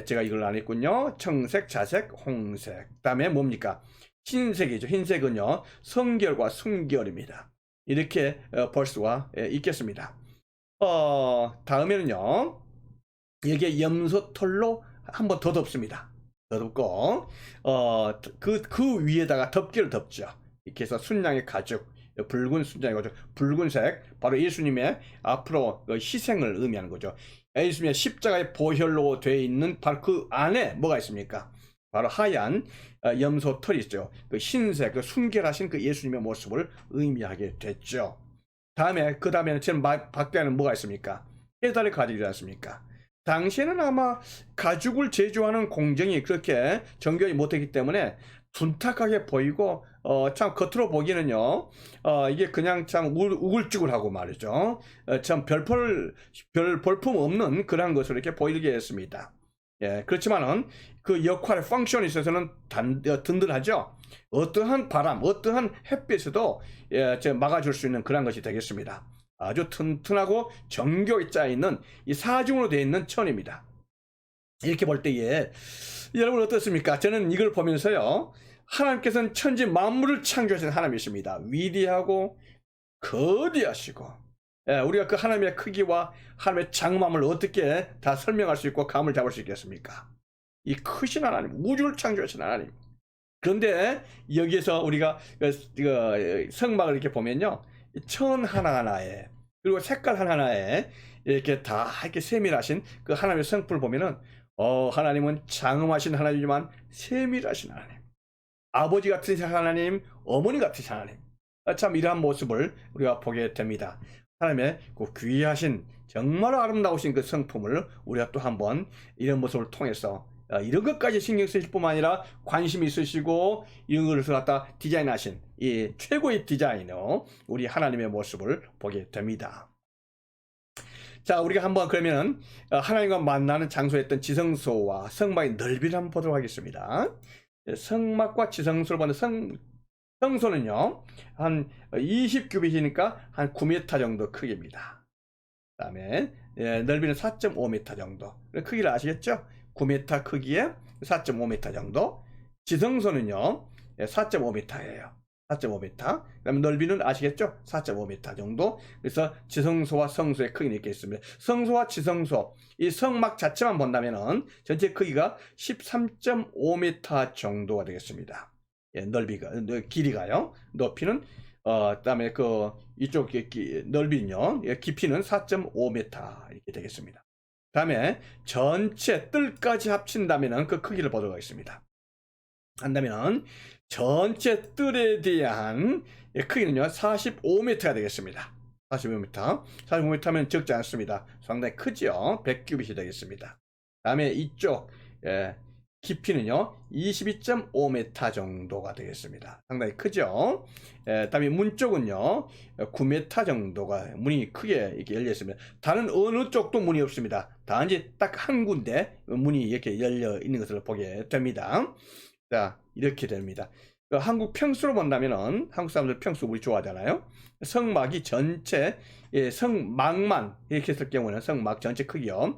[SPEAKER 1] 제가 이걸 안 했군요. 청색, 자색, 홍색. 다음에 뭡니까? 흰색이죠. 흰색은요 성결과 순결입니다. 이렇게 볼 수가 있겠습니다. 다음에는요 여기에 염소털로 한번 더 덮습니다. 더 덮고 그 위에다가 덮개를 덮죠. 이렇게 해서 순양의 가죽, 붉은 순양의 가죽, 붉은색, 바로 예수님의 앞으로 희생을 의미하는 거죠. 예수님의 십자가의 보혈로 되어 있는 바로 그 안에 뭐가 있습니까? 바로 하얀 염소털이 있죠. 그 흰색, 그 순결하신 그 예수님의 모습을 의미하게 됐죠. 그 다음에는 제일 밖에는 뭐가 있습니까? 해달의 가죽이지 않습니까? 당시에는 아마 가죽을 제조하는 공정이 그렇게 정교하지 못했기 때문에 둔탁하게 보이고 참 겉으로 보기는요 이게 그냥 참 우글쭈글하고 말이죠. 참 별 볼품 없는 그런 것으로 이렇게 보이게 했습니다. 그렇지만은 그 역할의 펑션에 있어서는 든든하죠. 어떠한 바람, 어떠한 햇빛에도 막아줄 수 있는 그런 것이 되겠습니다. 아주 튼튼하고 정교히 짜있는 이 사중으로 되어 있는 천입니다. 이렇게 볼 때에 여러분 어떻습니까? 저는 이걸 보면서요 하나님께서는 천지 만물을 창조하신 하나님이십니다. 위대하고 거대하시고 우리가 그 하나님의 크기와 하나님의 장엄함을 어떻게 다 설명할 수 있고 감을 잡을 수 있겠습니까? 이 크신 하나님, 우주를 창조하신 하나님. 그런데 여기에서 우리가 성막을 이렇게 보면요 천 하나하나에 그리고 색깔 하나하나에 이렇게 다 이렇게 세밀하신 그 하나님의 성품을 보면은 하나님은 장엄하신 하나님이지만 세밀하신 하나님, 아버지 같은 하나님, 어머니 같은 하나님, 참 이러한 모습을 우리가 보게 됩니다. 하나님의 그 귀하신 정말 아름다우신 그 성품을 우리가 또 한번 이런 모습을 통해서 이런 것까지 신경 쓰실 뿐만 아니라 관심이 있으시고 이런 것을 갖다 디자인하신 이 최고의 디자이너 우리 하나님의 모습을 보게 됩니다. 자, 우리가 한번 그러면은 하나님과 만나는 장소였던 지성소와 성막의 넓이를 한번 보도록 하겠습니다. 성막과 지성소를 보는 성소는요 한 20규빗이니까 한 9m 정도 크기입니다. 그 다음에 넓이는 4.5m 정도. 크기를 아시겠죠? 9m 크기에 4.5m 정도. 지성소는요 4.5m예요. 4.5m. 그다음에 넓이는 아시겠죠? 4.5m 정도. 그래서 지성소와 성소의 크기는 이렇게 있습니다. 성소와 지성소, 이 성막 자체만 본다면은 전체 크기가 13.5m 정도가 되겠습니다. 예, 넓이가, 길이가요. 높이는 그다음에 그 이쪽 넓이는요, 예, 깊이는 4.5m 이렇게 되겠습니다. 다음에 전체 뜰까지 합친다면은 그 크기를 보도록 하겠습니다. 한다면 전체 뜰에 대한 크기는요 45m가 되겠습니다. 45m. 45m면 적지 않습니다. 상당히 크죠. 100규빗이 되겠습니다. 다음에 이쪽 깊이는요 22.5m 정도가 되겠습니다. 상당히 크죠. 다음에 문 쪽은요 9m 정도가 문이 크게 이렇게 열려 있습니다. 다른 어느 쪽도 문이 없습니다. 단지 딱 한 군데 문이 이렇게 열려 있는 것을 보게 됩니다. 자, 이렇게 됩니다. 한국 평수로 본다면은, 한국 사람들 평수 우리 좋아하잖아요. 성막이 전체, 성막만 이렇게 했을 경우는 성막 전체 크기요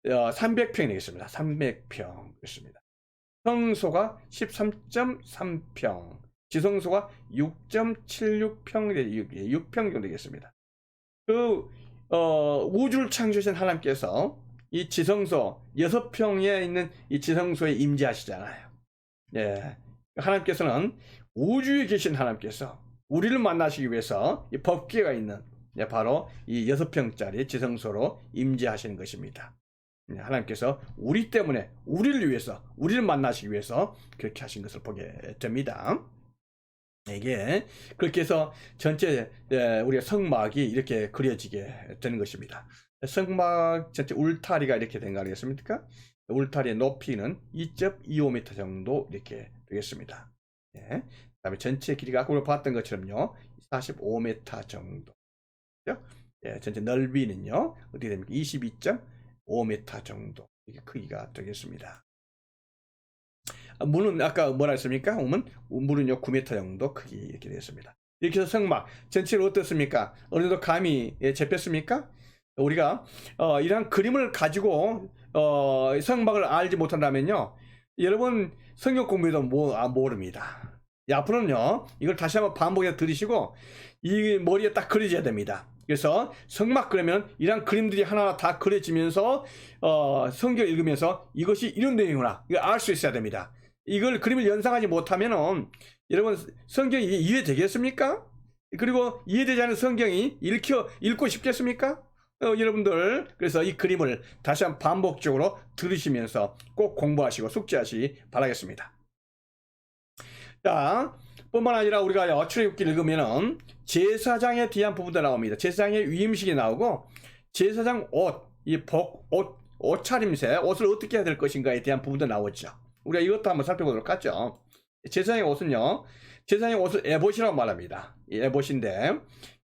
[SPEAKER 1] 300평이 되겠습니다. 300평 그렇습니다. 성소가 13.3평, 지성소가 6.76평, 6평 정도 되겠습니다. 우주를 창조하신 하나님께서 이 지성소 6평에 있는 이 지성소에 임재하시잖아요. 예, 하나님께서는 우주에 계신 하나님께서 우리를 만나시기 위해서 이 법궤가 있는 바로 이 6평짜리 지성소로 임재하시는 것입니다. 하나님께서 우리 때문에 우리를 위해서 우리를 만나시기 위해서 그렇게 하신 것을 보게 됩니다. 이게 그렇게 해서 전체 우리가 성막이 이렇게 그려지게 되는 것입니다. 성막 전체 울타리가 이렇게 된 거 아니겠습니까? 울타리의 높이는 2.25m 정도 이렇게 되겠습니다. 예. 그다음에 전체 길이가 아까 우리가 봤던 것처럼요 45m 정도. 그렇죠? 예, 전체 넓이는요 어떻게 됩니까? 22.5m 정도 이렇게 크기가 되겠습니다. 문은 아까 뭐라 했습니까? 문은요 9m 정도 크기 이렇게 되겠습니다. 이렇게 해서 성막 전체로 어떻습니까? 어느 정도 감이 잡혔습니까? 우리가 이러한 그림을 가지고 성막을 알지 못한다면요 여러분 성경 공부에도 모릅니다. 앞으로는요 이걸 다시 한번 반복해서 들으시고 이 머리에 딱 그려져야 됩니다. 그래서 성막 그러면 이런 그림들이 하나하나 다 그려지면서 성경 읽으면서 이것이 이런 내용이구나 이걸 알 수 있어야 됩니다. 이걸 그림을 연상하지 못하면은 여러분 성경이 이해되겠습니까? 그리고 이해되지 않은 성경이 읽고 싶겠습니까? 여러분들 그래서 이 그림을 다시 한번 반복적으로 들으시면서 꼭 공부하시고 숙지하시기 바라겠습니다. 자, 뿐만 아니라 우리가 출애굽기를 읽으면은 제사장에 대한 부분도 나옵니다. 제사장의 위임식이 나오고 제사장 옷차림새, 옷을 어떻게 해야 될 것인가에 대한 부분도 나오죠. 우리가 이것도 한번 살펴보도록 하죠. 제사장의 옷은요, 제사장의 옷을 에봇이라고 말합니다. 이 에봇인데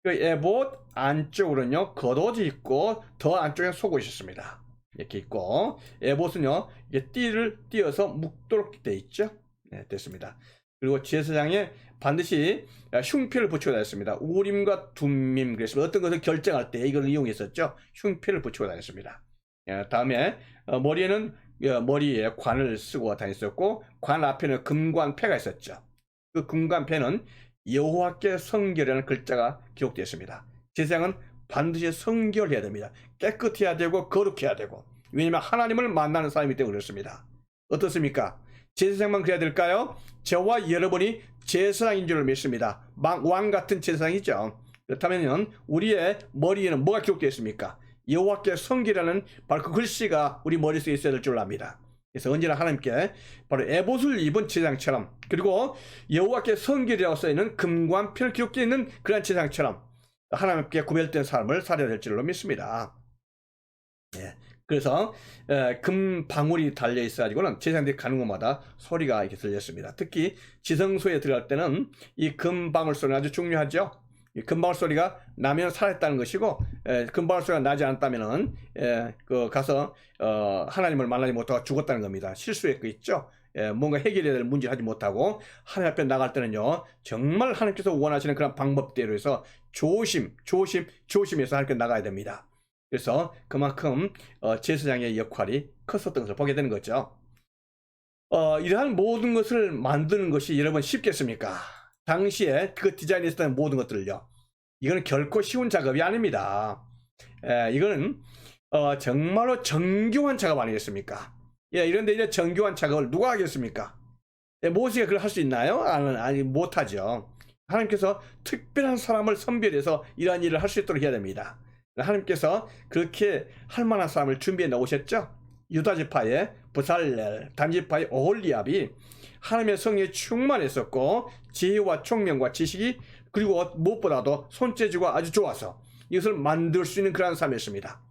[SPEAKER 1] 그 에봇 안쪽으로는요 겉옷이 있고 더 안쪽에 속옷이 있습니다. 이렇게 있고 에봇은요 이게 띠를 띄어서 묶도록 되어 있죠. 네, 됐습니다. 그리고 제사장에 반드시 흉패를 붙이고 다녔습니다. 우림과 둠밈 그랬습니다. 어떤 것을 결정할 때 이걸 이용했었죠. 흉패를 붙이고 다녔습니다. 다음에 머리에는 머리에 관을 쓰고 다녔었고 관 앞에는 금관패가 있었죠. 그 금관패는 여호와께 성결이라는 글자가 기록되어 있습니다. 제사장은 반드시 성결해야 됩니다. 깨끗해야 되고 거룩해야 되고 왜냐하면 하나님을 만나는 사람이기 때문에 그렇습니다. 어떻습니까? 제사장만 그래야 될까요? 저와 여러분이 제사장인 줄 믿습니다. 왕 같은 제사장이죠. 그렇다면 우리의 머리에는 뭐가 기록되어 있습니까? 여호와께 성결이라는 바로 그 글씨가 우리 머릿속에 있어야 될 줄 압니다. 그래서 언제나 하나님께 바로 에봇을 입은 제사장처럼 그리고 여호와께 성결이라고 써있는 금관표를 기록되어 있는 그런 제사장처럼 하나님께 구별된 삶을 살아야 될 줄로 믿습니다. 예. 그래서 금 방울이 달려 있어가지고는 제사장들이 가는 곳마다 소리가 이렇게 들렸습니다. 특히 지성소에 들어갈 때는 이 금방울 소리가 아주 중요하죠. 이 금방울 소리가 나면 살아있다는 것이고 금방울 소리가 나지 않았다면은 가서 하나님을 만나지 못하고 죽었다는 겁니다. 실수할 거 있죠. 뭔가 해결해야 될 문제를 하지 못하고 하나님 앞에 나갈 때는요 정말 하나님께서 원하시는 그런 방법대로 해서 조심해서 하나님께 나가야 됩니다. 그래서 그만큼 제사장의 역할이 컸었던 것을 보게 되는 거죠. 이러한 모든 것을 만드는 것이 여러분 쉽겠습니까? 당시에 그 디자인했던 모든 것들을요. 이거는 결코 쉬운 작업이 아닙니다. 이거는 정말로 정교한 작업 아니겠습니까? 예, 이런데 이제 정교한 작업을 누가 하겠습니까? 예, 모세가 그걸 할 수 있나요? 아니 못하죠. 하나님께서 특별한 사람을 선별해서 이러한 일을 할 수 있도록 해야 됩니다. 하나님께서 그렇게 할 만한 사람을 준비해 놓으셨죠. 유다지파의 부살렐, 단지파의 오홀리압이 하나님의 성에 충만했었고 지혜와 총명과 지식이 그리고 무엇보다도 손재주가 아주 좋아서 이것을 만들 수 있는 그런 사람이었습니다.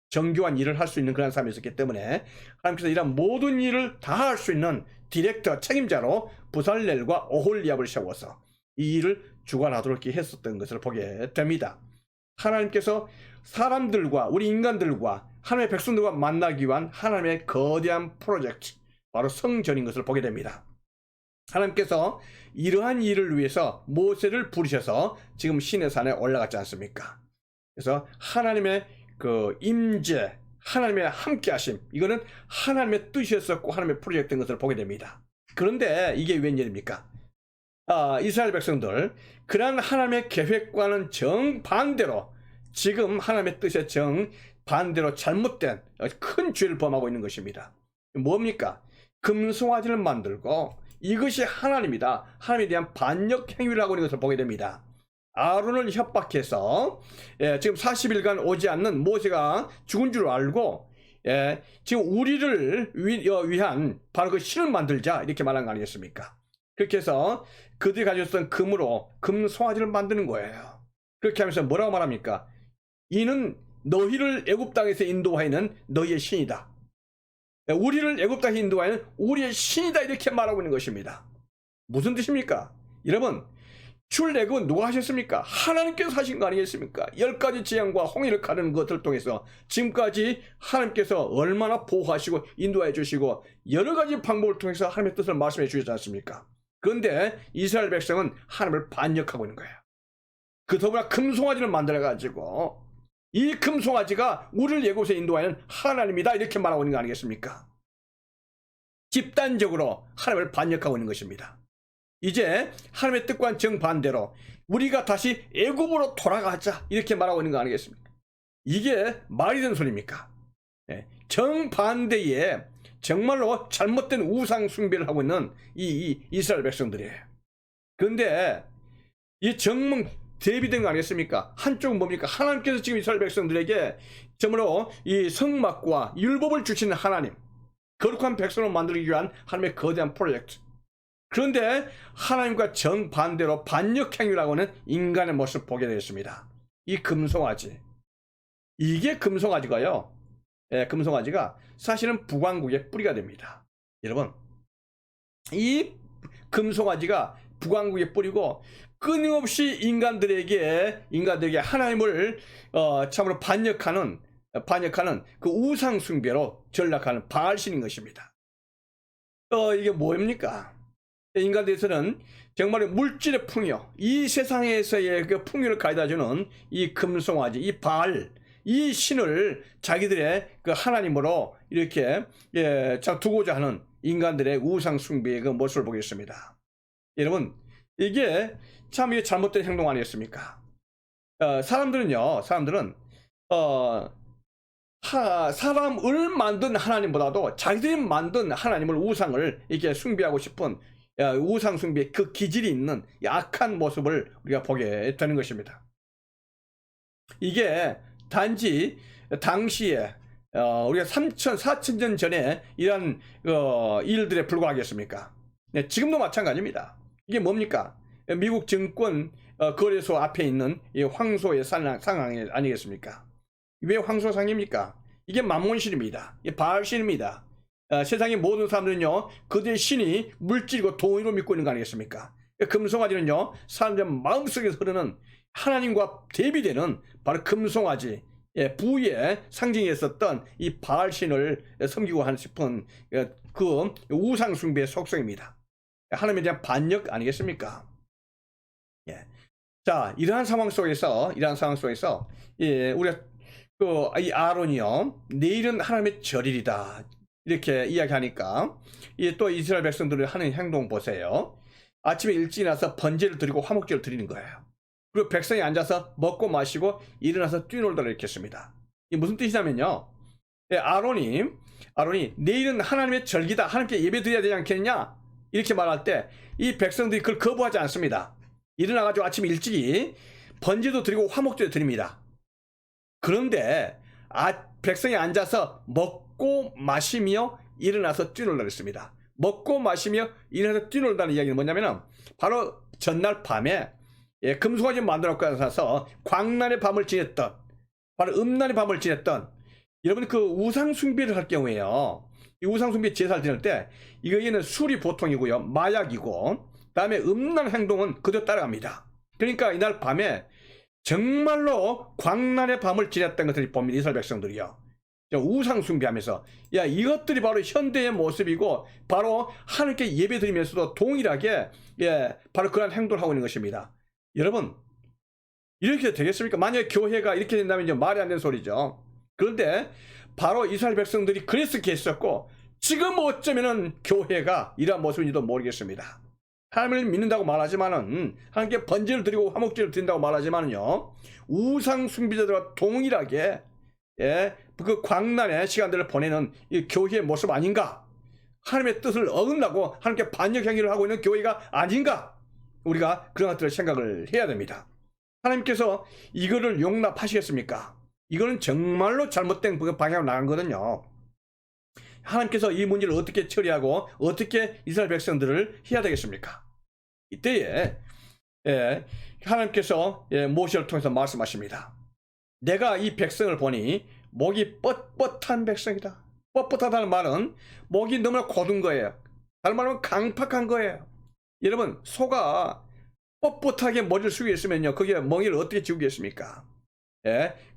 [SPEAKER 1] 정교한 일을 할 수 있는 그런 사람이었기 때문에 하나님께서 이런 모든 일을 다 할 수 있는 디렉터 책임자로 부살렐과 오홀리압을 세워서 이 일을 주관하도록 했었던 것을 보게 됩니다. 하나님께서 사람들과 우리 인간들과 하나님의 백성들과 만나기 위한 하나님의 거대한 프로젝트, 바로 성전인 것을 보게 됩니다. 하나님께서 이러한 일을 위해서 모세를 부르셔서 지금 시내산에 올라갔지 않습니까? 그래서 하나님의 그 임재, 하나님의 함께하심, 이거는 하나님의 뜻이었었고 하나님의 프로젝트인 것을 보게 됩니다. 그런데 이게 웬일입니까? 이스라엘 백성들, 그러한 하나님의 계획과는 정반대로 지금 하나님의 뜻에 정반대로 잘못된 큰 죄를 범하고 있는 것입니다. 뭡니까? 금송아지를 만들고 이것이 하나님이다, 하나님에 대한 반역 행위를 하고 있는 것을 보게 됩니다. 아론을 협박해서 지금 40일간 오지 않는 모세가 죽은 줄 알고 지금 우리를 위한 바로 그 신을 만들자, 이렇게 말한 거 아니겠습니까? 그렇게 해서 그들이 가졌던 금으로 금송아지를 만드는 거예요. 그렇게 하면서 뭐라고 말합니까? 이는 너희를 애굽 땅에서 인도하여는 너희의 신이다. 우리를 애굽 땅에 인도하여는 우리의 신이다, 이렇게 말하고 있는 것입니다. 무슨 뜻입니까? 여러분, 출애굽은 누가 하셨습니까? 하나님께서 하신 거 아니겠습니까? 10가지 재앙과 홍해를 가르는 것을 통해서 지금까지 하나님께서 얼마나 보호하시고 인도해 주시고 여러 가지 방법을 통해서 하나님의 뜻을 말씀해 주셨지 않습니까? 그런데 이스라엘 백성은 하나님을 반역하고 있는 거예요. 그 더구나 금송아지를 만들어 가지고 이 금송아지가 우리를 애굽에서 인도하는 하나님이다, 이렇게 말하고 있는 거 아니겠습니까? 집단적으로 하나님을 반역하고 있는 것입니다. 이제 하나님의 뜻과는 정반대로 우리가 다시 애굽으로 돌아가자, 이렇게 말하고 있는 거 아니겠습니까? 이게 말이 되는 소리입니까? 정반대에 정말로 잘못된 우상 숭배를 하고 있는 이 이스라엘 백성들이에요. 그런데 이 정말 대비된 거 아니겠습니까? 한쪽은 뭡니까? 하나님께서 지금 이스라엘 백성들에게 정말로 이 성막과 율법을 주시는 하나님, 거룩한 백성을 만들기 위한 하나님의 거대한 프로젝트. 그런데 하나님과 정반대로 반역행위라고 하는 인간의 모습을 보게 되었습니다. 이 금송아지, 이게 금송아지가요, 금송아지가 사실은 북왕국의 뿌리가 됩니다. 여러분, 이 금송아지가 북왕국의 뿌리고 끊임없이 인간들에게 하나님을 참으로 반역하는 그 우상 숭배로 전락하는 바알신인 것입니다. 이게 뭡니까? 인간들에서는 정말 물질의 풍요, 이 세상에서의 그 풍요를 가져다주는 이 금송아지, 이 바알, 이 신을 자기들의 그 하나님으로 이렇게 두고자 하는 인간들의 우상 숭배의 그 모습을 보겠습니다. 여러분, 이게 참 이게 잘못된 행동 아니었습니까? 사람들은 사람을 만든 하나님보다도 자기들이 만든 하나님을, 우상을 이렇게 숭배하고 싶은 우상 숭배의 그 기질이 있는 약한 모습을 우리가 보게 되는 것입니다. 이게 단지 당시에 우리가 4,000년 전에 이런 일들에 불과하겠습니까? 네, 지금도 마찬가지입니다. 이게 뭡니까? 미국 증권 거래소 앞에 있는 이 황소의 상황 아니겠습니까? 왜 황소상입니까? 이게 만몬신입니다. 이게 바알신입니다. 세상의 모든 사람들은요, 그들의 신이 물질이고 돈으로 믿고 있는 거 아니겠습니까? 금송아지는요, 사람들 마음속에서 흐르는 하나님과 대비되는 바로 금송아지, 부의 상징이었었던 이 바알신을 섬기고 하는 싶은 그 우상숭배의 속성입니다. 하나님에 대한 반역 아니겠습니까? 자, 이러한 상황 속에서 우리가 이 아론이요, 내일은 하나님의 절일이다, 이렇게 이야기하니까 또 이스라엘 백성들이 하는 행동 보세요. 아침에 일찍 일어나서 번제를 드리고 화목제를 드리는 거예요. 그리고 백성이 앉아서 먹고 마시고 일어나서 뛰놀더라 이렇게 했습니다. 이게 무슨 뜻이냐면요. 아론이 내일은 하나님의 절기다. 하나님께 예배 드려야 되지 않겠느냐? 이렇게 말할 때 이 백성들이 그걸 거부하지 않습니다. 일어나가지고 아침 일찍이 번제도 드리고 화목제도 드립니다. 그런데 백성이 앉아서 먹고 마시며 일어나서 뛰놀라 그랬습니다. 먹고 마시며 일어나서 뛰놀다는 이야기는 뭐냐면은 바로 전날 밤에 금송아지 만들어 갖고 나서 광란의 밤을 지냈던, 바로 음란의 밤을 지냈던, 여러분 그 우상 숭배를 할 경우에요. 이 우상 숭배 제사를 지낼 때 이거에는 술이 보통이고요, 마약이고, 다음에 음란 행동은 그대로 따라갑니다. 그러니까 이날 밤에 정말로 광란의 밤을 지냈던 것을 봅니다. 이스라엘 백성들이요. 우상 숭배하면서, 야, 이것들이 바로 현대의 모습이고 바로 하나님께 예배드리면서도 동일하게 바로 그런 행동을 하고 있는 것입니다. 여러분, 이렇게 되겠습니까? 만약에 교회가 이렇게 된다면 이제 말이 안 되는 소리죠. 그런데 바로 이스라엘 백성들이 그래서 했었고, 지금 어쩌면은 교회가 이러한 모습인지도 모르겠습니다. 하나님을 믿는다고 말하지만은, 하나님께 번제를 드리고 화목제를 드린다고 말하지만은요, 우상 숭배자들과 동일하게 그 광란의 시간들을 보내는 이 교회의 모습 아닌가? 하나님의 뜻을 어긋나고 하나님께 반역 행위를 하고 있는 교회가 아닌가? 우리가 그런 것들을 생각을 해야 됩니다. 하나님께서 이거를 용납하시겠습니까? 이거는 정말로 잘못된 방향으로 나간 거거든요. 하나님께서 이 문제를 어떻게 처리하고 어떻게 이스라엘 백성들을 해야 되겠습니까? 이때에 하나님께서 모세를 통해서 말씀하십니다. 내가 이 백성을 보니 목이 뻣뻣한 백성이다. 뻣뻣하다는 말은 목이 너무나 곧은 거예요. 다른 말로 강팍한 거예요. 여러분, 소가 뻣뻣하게 머리를 숙이고 있으면요, 거기에 멍이를 어떻게 지우겠습니까?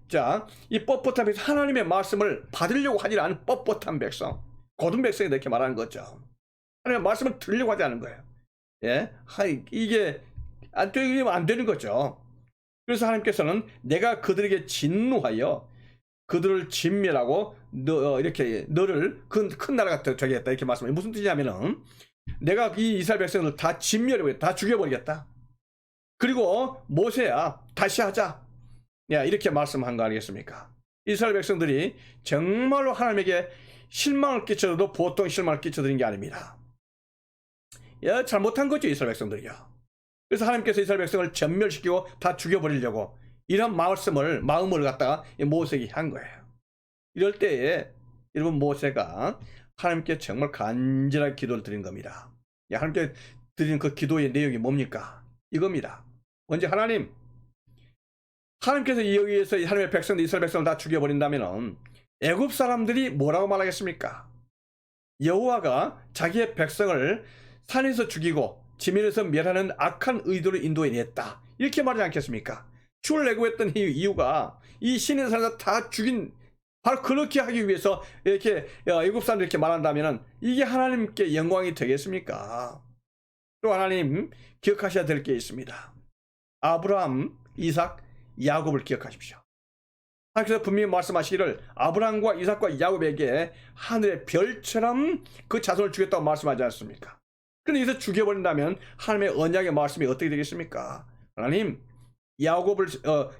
[SPEAKER 1] 자, 이 뻣뻣한 백성, 하나님의 말씀을 받으려고 하지 않은 뻣뻣한 백성, 곧은 백성이 이렇게 말하는 거죠. 하나님의 말씀을 들으려고 하지 않은 거예요. 이게 안 되는 거죠. 그래서 하나님께서는 내가 그들에게 진노하여 그들을 진멸하고 이렇게 너를 큰 나라가 되겠다 이렇게 말씀해요. 무슨 뜻이냐면은 내가 이 이스라엘 백성을 다 진멸하고 다 죽여버리겠다. 그리고 모세야 다시 하자. 이렇게 말씀한 거 아니겠습니까? 이스라엘 백성들이 정말로 하나님에게 실망을 끼쳐도 보통 실망을 끼쳐드린 게 아닙니다. 잘못한 거죠, 이스라엘 백성들이요. 그래서 하나님께서 이스라엘 백성을 전멸시키고 다 죽여버리려고 이런 마음을 갖다가 모세에게 한 거예요. 이럴 때에 여러분, 모세가 하나님께 정말 간절하게 기도를 드린 겁니다. 하나님께 드린 그 기도의 내용이 뭡니까? 이겁니다. 먼저 하나님께서 여기에서 하나님의 백성들, 이스라엘 백성을 다 죽여버린다면 애굽 사람들이 뭐라고 말하겠습니까? 여호와가 자기의 백성을 산에서 죽이고 지면에서 멸하는 악한 의도로 인도해냈다, 이렇게 말하지 않겠습니까? 출애굽했던 이유가 이 신의 산에서 다 죽인, 바로 그렇게 하기 위해서 이렇게 애굽 사람들이 이렇게 말한다면 이게 하나님께 영광이 되겠습니까? 또 하나님 기억하셔야 될 게 있습니다. 아브라함, 이삭, 야곱을 기억하십시오. 하나님께서 분명히 말씀하시기를 아브라함과 이삭과 야곱에게 하늘의 별처럼 그 자손을 주겠다고 말씀하지 않습니까? 그런데 여기서 죽여버린다면 하나님의 언약의 말씀이 어떻게 되겠습니까? 하나님, 야곱을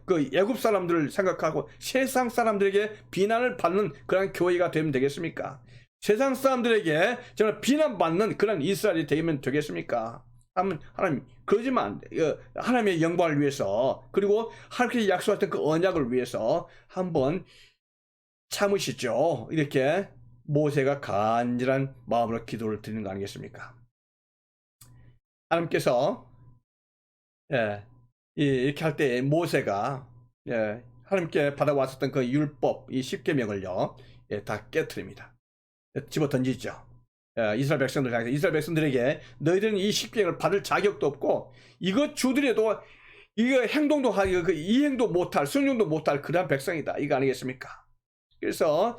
[SPEAKER 1] 그 애굽 사람들을 생각하고 세상 사람들에게 비난을 받는 그런 교회가 되면 되겠습니까? 세상 사람들에게 정말 비난받는 그런 이스라엘이 되면 되겠습니까? 하나님, 그러지만 하나님의 영광을 위해서, 그리고 하나님께서 약속하셨던 그 언약을 위해서 한번 참으시죠. 이렇게 모세가 간절한 마음으로 기도를 드리는 거 아니겠습니까? 하나님께서 이렇게 할 때 모세가 하나님께 받아왔었던 그 율법, 이 십계명을요, 다 깨트립니다. 집어 던지죠. 이스라엘 백성들 향해서, 이스라엘 백성들에게 너희들은 이 십계명을 받을 자격도 없고 이거 주더라도 이거 행동도 하기 이행도 못할, 순종도 못할 그러한 백성이다, 이거 아니겠습니까? 그래서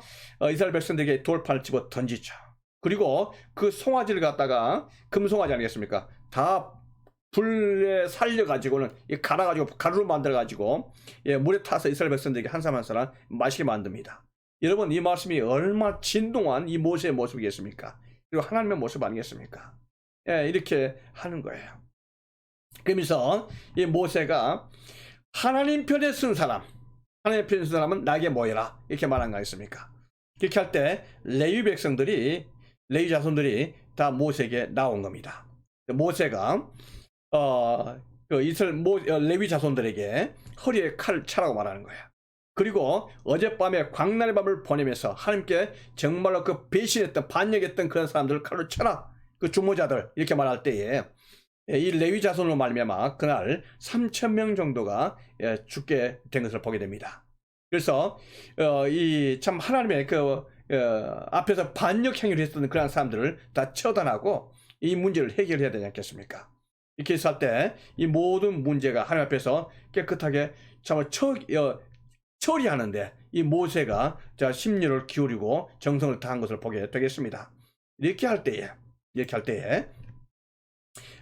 [SPEAKER 1] 이스라엘 백성들에게 돌판을 집어 던지죠. 그리고 그 송아지를 갖다가, 금송아지 아니겠습니까? 다 불에 살려가지고는 갈아가지고 가루로 만들어가지고 물에 타서 이스라엘 백성들에게 한 사람 한 사람 마시게 만듭니다. 여러분, 이 말씀이 얼마나 진동한 이 모세의 모습이겠습니까? 그리고 하나님의 모습 아니겠습니까? 이렇게 하는 거예요. 그러면서 이 모세가 하나님 편에 쓴 사람, 하나님 편에 쓴 사람은 나에게 모여라 이렇게 말한 거 아니습니까? 그렇게 할 때 레위 백성들이, 레위 자손들이 다 모세에게 나온 겁니다. 모세가 레위 자손들에게 허리에 칼을 차라고 말하는 거야. 그리고 어젯밤에 광란의 밤을 보내면서 하나님께 정말로 그 배신했던, 반역했던 그런 사람들을 칼로 쳐라, 그 주모자들, 이렇게 말할 때에 이 레위 자손으로 말미암아 그날 3,000명 정도가 죽게 된 것을 보게 됩니다. 그래서 이 참 하나님의 그 앞에서 반역 행위를 했던 그런 사람들을 다 처단하고 이 문제를 해결해야 되지 않겠습니까? 이렇게 했을 때 이 모든 문제가 하나님 앞에서 깨끗하게 참 처리하는데 이 모세가 심려를 기울이고 정성을 다한 것을 보게 되겠습니다. 이렇게 할 때에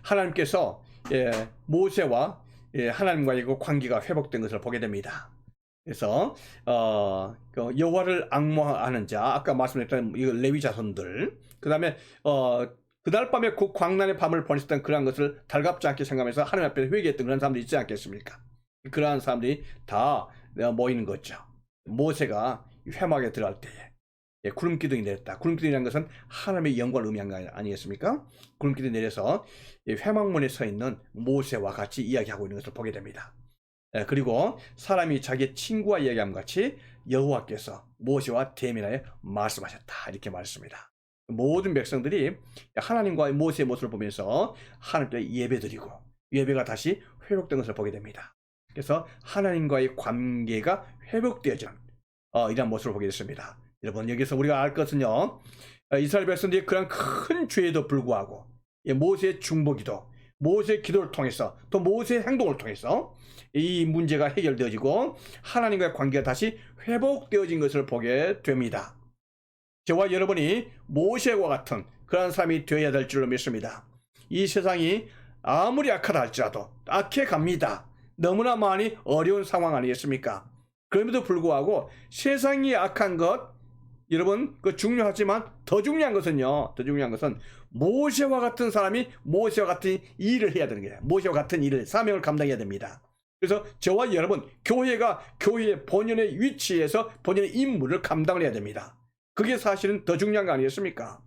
[SPEAKER 1] 하나님께서 모세와 하나님과의 그 관계가 회복된 것을 보게 됩니다. 그래서 여호와를 앙모하는 자, 아까 말씀드렸던 레위 자손들, 그 다음에 그날 밤에 그 광란의 밤을 보냈던 그러한 것을 달갑지 않게 생각하면서 하나님 앞에 회개했던 그런 사람들이 있지 않겠습니까? 그러한 사람들이 다 모이는 거죠. 모세가 회막에 들어갈 때에 구름 기둥이 내렸다. 구름 기둥이라는 것은 하나님의 영광을 의미한 거 아니겠습니까? 구름 기둥이 내려서 회막문에 서 있는 모세와 같이 이야기하고 있는 것을 보게 됩니다. 그리고 사람이 자기의 친구와 이야기함 같이 여호와께서 모세와 대면하여 말씀하셨다, 이렇게 말했습니다. 모든 백성들이 하나님과 모세의 모습을 보면서 하나님께 예배드리고 예배가 다시 회복된 것을 보게 됩니다. 그래서 하나님과의 관계가 회복되어지는 이런 모습을 보게 됐습니다. 여러분, 여기서 우리가 알 것은요, 이스라엘 백성들이 그런 큰 죄에도 불구하고 모세의 중보기도, 모세의 기도를 통해서, 또 모세의 행동을 통해서 이 문제가 해결되어지고 하나님과의 관계가 다시 회복되어진 것을 보게 됩니다. 저와 여러분이 모세와 같은 그런 사람이 되어야 될 줄로 믿습니다. 이 세상이 아무리 악하다 할지라도 악해 갑니다. 너무나 많이 어려운 상황 아니겠습니까? 그럼에도 불구하고 세상이 악한 것, 여러분, 그 중요하지만 더 중요한 것은 모세와 같은 사람이 모세와 같은 일을 해야 되는 거예요. 모세와 같은 일을, 사명을 감당해야 됩니다. 그래서 저와 여러분, 교회가 교회의 본연의 위치에서 본연의 임무를 감당을 해야 됩니다. 그게 사실은 더 중요한 거 아니겠습니까?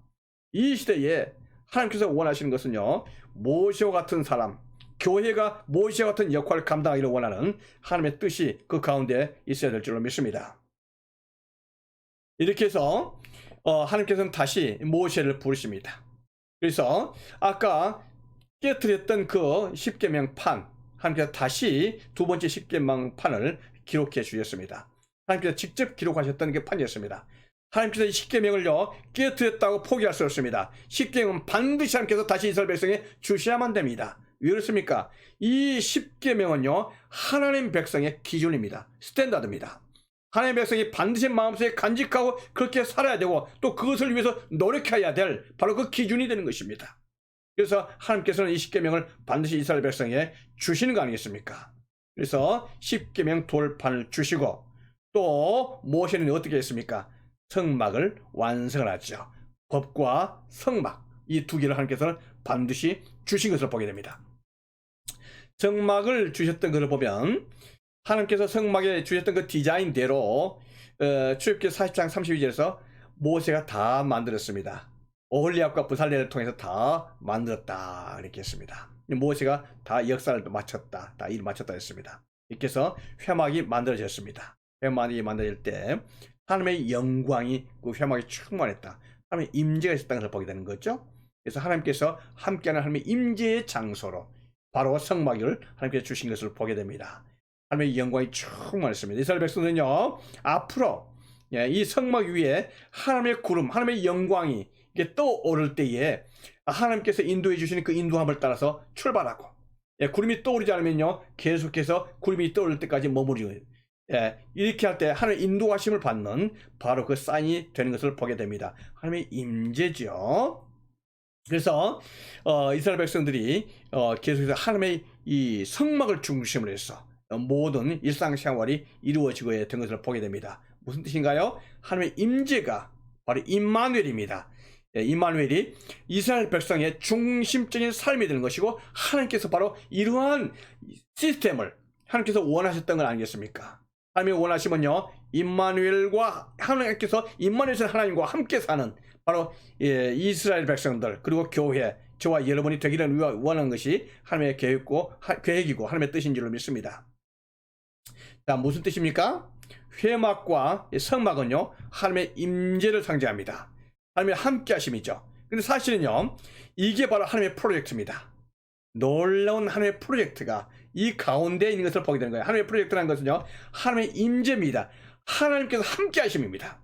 [SPEAKER 1] 이 시대에 하나님께서 원하시는 것은요, 모세와 같은 사람, 교회가 모세와 같은 역할을 감당하기를 원하는 하나님의 뜻이 그 가운데 있어야 될 줄로 믿습니다. 이렇게 해서 하나님께서는 다시 모세를 부르십니다. 그래서 아까 깨뜨렸던 그 십계명판, 하나님께서 다시 두 번째 십계명판을 기록해 주셨습니다. 하나님께서 직접 기록하셨던 게 판이었습니다. 하나님께서 이 십계명을요, 깨뜨렸다고 포기할 수 없습니다. 십계명은 반드시 하나님께서 다시 이스라엘 백성에 주셔야만 됩니다. 왜 그렇습니까? 이 십계명은요, 하나님 백성의 기준입니다. 스탠다드입니다. 하나님 백성이 반드시 마음속에 간직하고 그렇게 살아야 되고, 또 그것을 위해서 노력해야 될 바로 그 기준이 되는 것입니다. 그래서 하나님께서는 이 십계명을 반드시 이스라엘 백성에 주시는 거 아니겠습니까? 그래서 십계명 돌판을 주시고, 또 모세는 어떻게 했습니까? 성막을 완성을 하죠. 법과 성막, 이 두 개를 하나님께서는 반드시 주신 것을 보게 됩니다. 성막을 주셨던 것을 보면 하나님께서 성막에 주셨던 그 디자인대로 출애굽기 40장 32절에서 모세가 다 만들었습니다. 오홀리압과 부살레를 통해서 다 만들었다, 이렇게 했습니다. 모세가 다 역사를 마쳤다, 다 일을 마쳤다 했습니다. 이렇게 해서 회막이 만들어졌습니다. 회막이 만들어질 때 하나님의 영광이 그 회막에 충만했다, 하나님의 임재가 있었다는 것을 보게 되는 거죠. 그래서 하나님께서 함께하는 하나님의 임재의 장소로 바로 성막을 하나님께서 주신 것을 보게 됩니다. 하나님의 영광이 충만했습니다. 이스라엘 백성은요, 앞으로 이 성막 위에 하나님의 구름, 하나님의 영광이 떠오를 때에 하나님께서 인도해 주시는 그 인도함을 따라서 출발하고, 구름이 떠오르지 않으면요, 계속해서 구름이 떠오를 때까지 머무르고, 이렇게 할 때 하나님의 인도하심을 받는 바로 그 사인이 되는 것을 보게 됩니다. 하나님의 임재죠. 그래서 이스라엘 백성들이 계속해서 하나님의 이 성막을 중심으로 해서 모든 일상생활이 이루어지고 된 것을 보게 됩니다. 무슨 뜻인가요? 하나님의 임재가 바로 임마누엘입니다. 임마누엘이 이스라엘 백성의 중심적인 삶이 되는 것이고 하나님께서 바로 이러한 시스템을 하나님께서 원하셨던 건 아니겠습니까? 하나님이 원하시면요 임마누엘과 하나님께서 임마누엘 하나님과 함께 사는 바로 이스라엘 백성들 그리고 교회 저와 여러분이 되기를 원하는 것이 하나님의 계획이고 하나님의 뜻인 줄로 믿습니다. 자, 무슨 뜻입니까? 회막과 성막은요 하나님의 임재를 상징합니다. 하나님의 함께 하심이죠. 근데 사실은요 이게 바로 하나님의 프로젝트입니다. 놀라운 하나님의 프로젝트가 이 가운데 있는 것을 보게 되는 거예요. 하나님의 프로젝트라는 것은요 하나님의 임재입니다. 하나님께서 함께 하심입니다.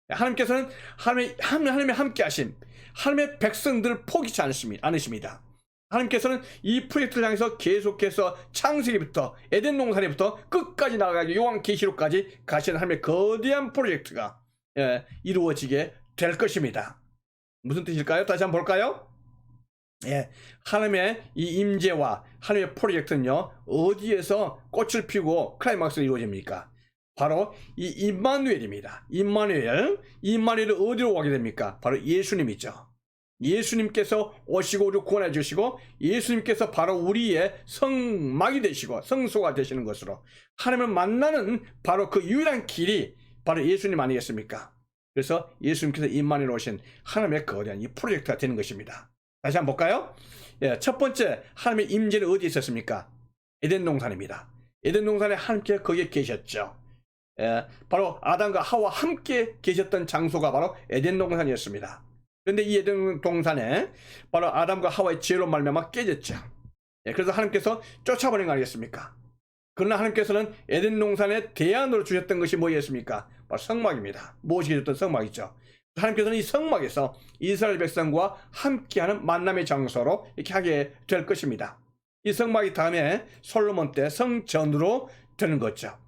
[SPEAKER 1] 하나님께서는 하나님의 함께 하심, 하나님의 백성들을 포기치 않으십니다. 하나님께서는 이 프로젝트를 향해서 계속해서 창세기부터 에덴 동산에부터 끝까지 나아가기 요한계시록까지 가시는 하나님의 거대한 프로젝트가 이루어지게 될 것입니다. 무슨 뜻일까요? 다시 한번 볼까요? 하나님의 이 임재와 하나님의 프로젝트는요 어디에서 꽃을 피우고 클라이막스로 이루어집니까? 바로 이 임마누엘입니다. 임마누엘은 어디로 가게 됩니까? 바로 예수님이죠. 예수님께서 오시고 우리를 구원해 주시고 예수님께서 바로 우리의 성막이 되시고 성소가 되시는 것으로 하나님을 만나는 바로 그 유일한 길이 바로 예수님 아니겠습니까? 그래서 예수님께서 임마누엘 오신 하나님의 거대한 이 프로젝트가 되는 것입니다. 다시 한번 볼까요? 첫 번째 하나님의 임재는 어디에 있었습니까? 에덴 동산입니다. 에덴 동산에 하나님께서 거기에 계셨죠. 바로 아담과 하와 함께 계셨던 장소가 바로 에덴 동산이었습니다. 그런데 이 에덴 동산에 바로 아담과 하와의 죄로 말미암아 깨졌죠. 그래서 하나님께서 쫓아버린 거 아니겠습니까? 그러나 하나님께서는 에덴 동산에 대안으로 주셨던 것이 뭐였습니까? 바로 성막입니다. 무엇이 주셨던 성막이죠. 하나님께서는 이 성막에서 이스라엘 백성과 함께하는 만남의 장소로 이렇게 하게 될 것입니다. 이 성막이 다음에 솔로몬 때 성전으로 되는 거죠.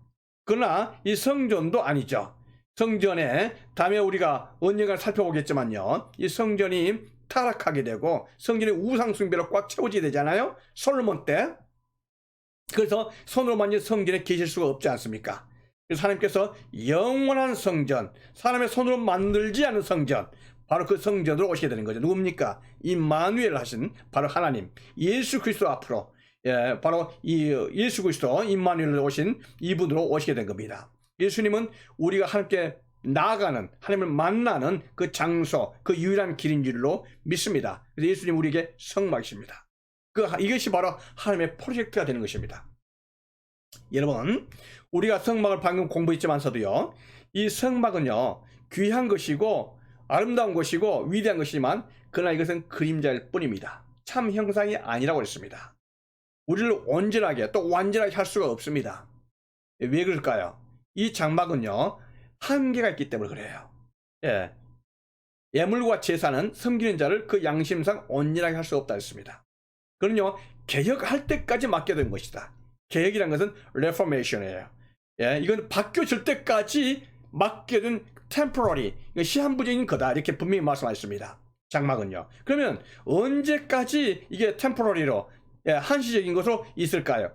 [SPEAKER 1] 그러나 이 성전도 아니죠. 성전에 다음에 우리가 언젠가 살펴보겠지만요. 이 성전이 타락하게 되고 성전의 우상 숭배로 꽉 채워지게 되잖아요. 솔로몬 때. 그래서 손으로 만진 성전에 계실 수가 없지 않습니까? 그래서 하나님께서 영원한 성전, 사람의 손으로 만들지 않은 성전, 바로 그 성전으로 오시게 되는 거죠. 누굽니까? 임마누엘 하신 바로 하나님, 예수 그리스도 앞으로 바로 이 예수 그리스도 임마누엘로 오신 이분으로 오시게 된 겁니다. 예수님은 우리가 함께 나아가는 하나님을 만나는 그 장소, 그 유일한 길인 줄로 믿습니다. 그래서 예수님 우리에게 성막이십니다. 이것이 바로 하나님의 프로젝트가 되는 것입니다. 여러분, 우리가 성막을 방금 공부했지만서도요, 이 성막은요 귀한 것이고 아름다운 것이고 위대한 것이지만 그러나 이것은 그림자일 뿐입니다. 참 형상이 아니라고 했습니다. 우리를 온전하게 또 완전하게 할 수가 없습니다. 왜 그럴까요? 이 장막은요 한계가 있기 때문에 그래요. 예물과 제사는 섬기는 자를 그 양심상 온전하게 할 수 없다 했습니다. 그는요 개혁할 때까지 맡겨둔 것이다. 개혁이란 것은 레포메이션이에요. 이건 바뀌어질 때까지 맡겨둔 temporary, 시한부적인 거다 이렇게 분명히 말씀하셨습니다. 장막은요. 그러면 언제까지 이게 temporary로 한시적인 것으로 있을까요?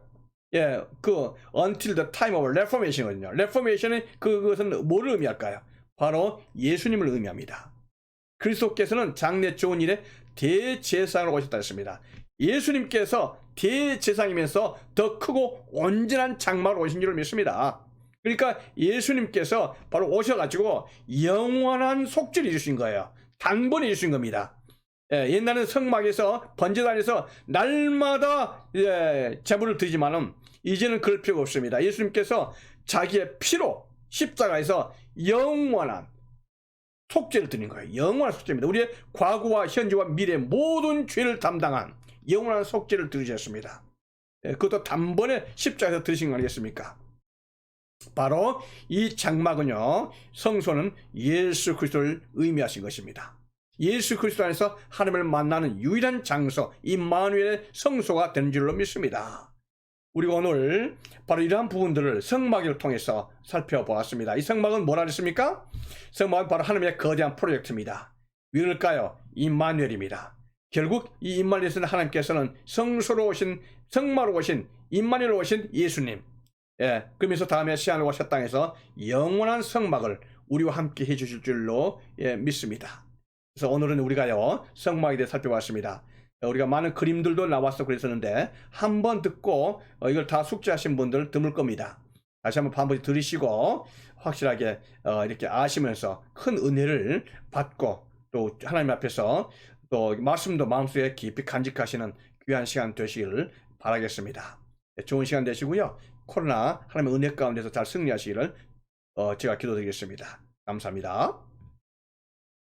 [SPEAKER 1] until the time of reformation이거든요. reformation은 그것은 뭐를 의미할까요? 바로 예수님을 의미합니다. 그리스도께서는 장래 좋은 일에 대제사장으로 오셨다 했습니다. 예수님께서 대제사장이면서 더 크고 온전한 장막으로 오신 줄을 믿습니다. 그러니까 예수님께서 바로 오셔가지고 영원한 속죄를 이루신 거예요. 단번에 이루신 겁니다. 옛날에는 성막에서 번제단에서 날마다 제물을 드리지만은 이제는 그럴 필요가 없습니다. 예수님께서 자기의 피로 십자가에서 영원한 속죄를 드린 거예요. 영원한 속죄입니다. 우리의 과거와 현재와 미래 모든 죄를 담당한 영원한 속죄를 들으셨습니다. 그것도 단번에 십자가에서 들으신 거 아니겠습니까? 바로 이 장막은요, 성소는 예수 그리스도를 의미하신 것입니다. 예수 그리스도 안에서 하나님을 만나는 유일한 장소, 임마누엘의 성소가 되는 줄로 믿습니다. 우리가 오늘 바로 이러한 부분들을 성막을 통해서 살펴보았습니다. 이 성막은 뭐라 그랬습니까? 성막은 바로 하나님의 거대한 프로젝트입니다. 왜 그럴까요? 임마누엘입니다. 결국 이 임마누엘에서는 하나님께서는 성소로 오신, 성막으로 오신, 임마누엘로 오신 예수님, 그러면서 다음에 시간을 오셨 땅에서 영원한 성막을 우리와 함께 해주실 줄로 믿습니다. 그래서 오늘은 우리가요 성막에 대해 살펴봤습니다. 우리가 많은 그림들도 나와서 그랬었는데 한번 듣고 이걸 다 숙지하신 분들 드물 겁니다. 다시 한번 반복 들으시고 확실하게 이렇게 아시면서 큰 은혜를 받고 또 하나님 앞에서 또 말씀도 마음속에 깊이 간직하시는 귀한 시간 되시기를 바라겠습니다. 좋은 시간 되시고요. 코로나 하나님의 은혜 가운데서 잘 승리하시기를 제가 기도드리겠습니다. 감사합니다.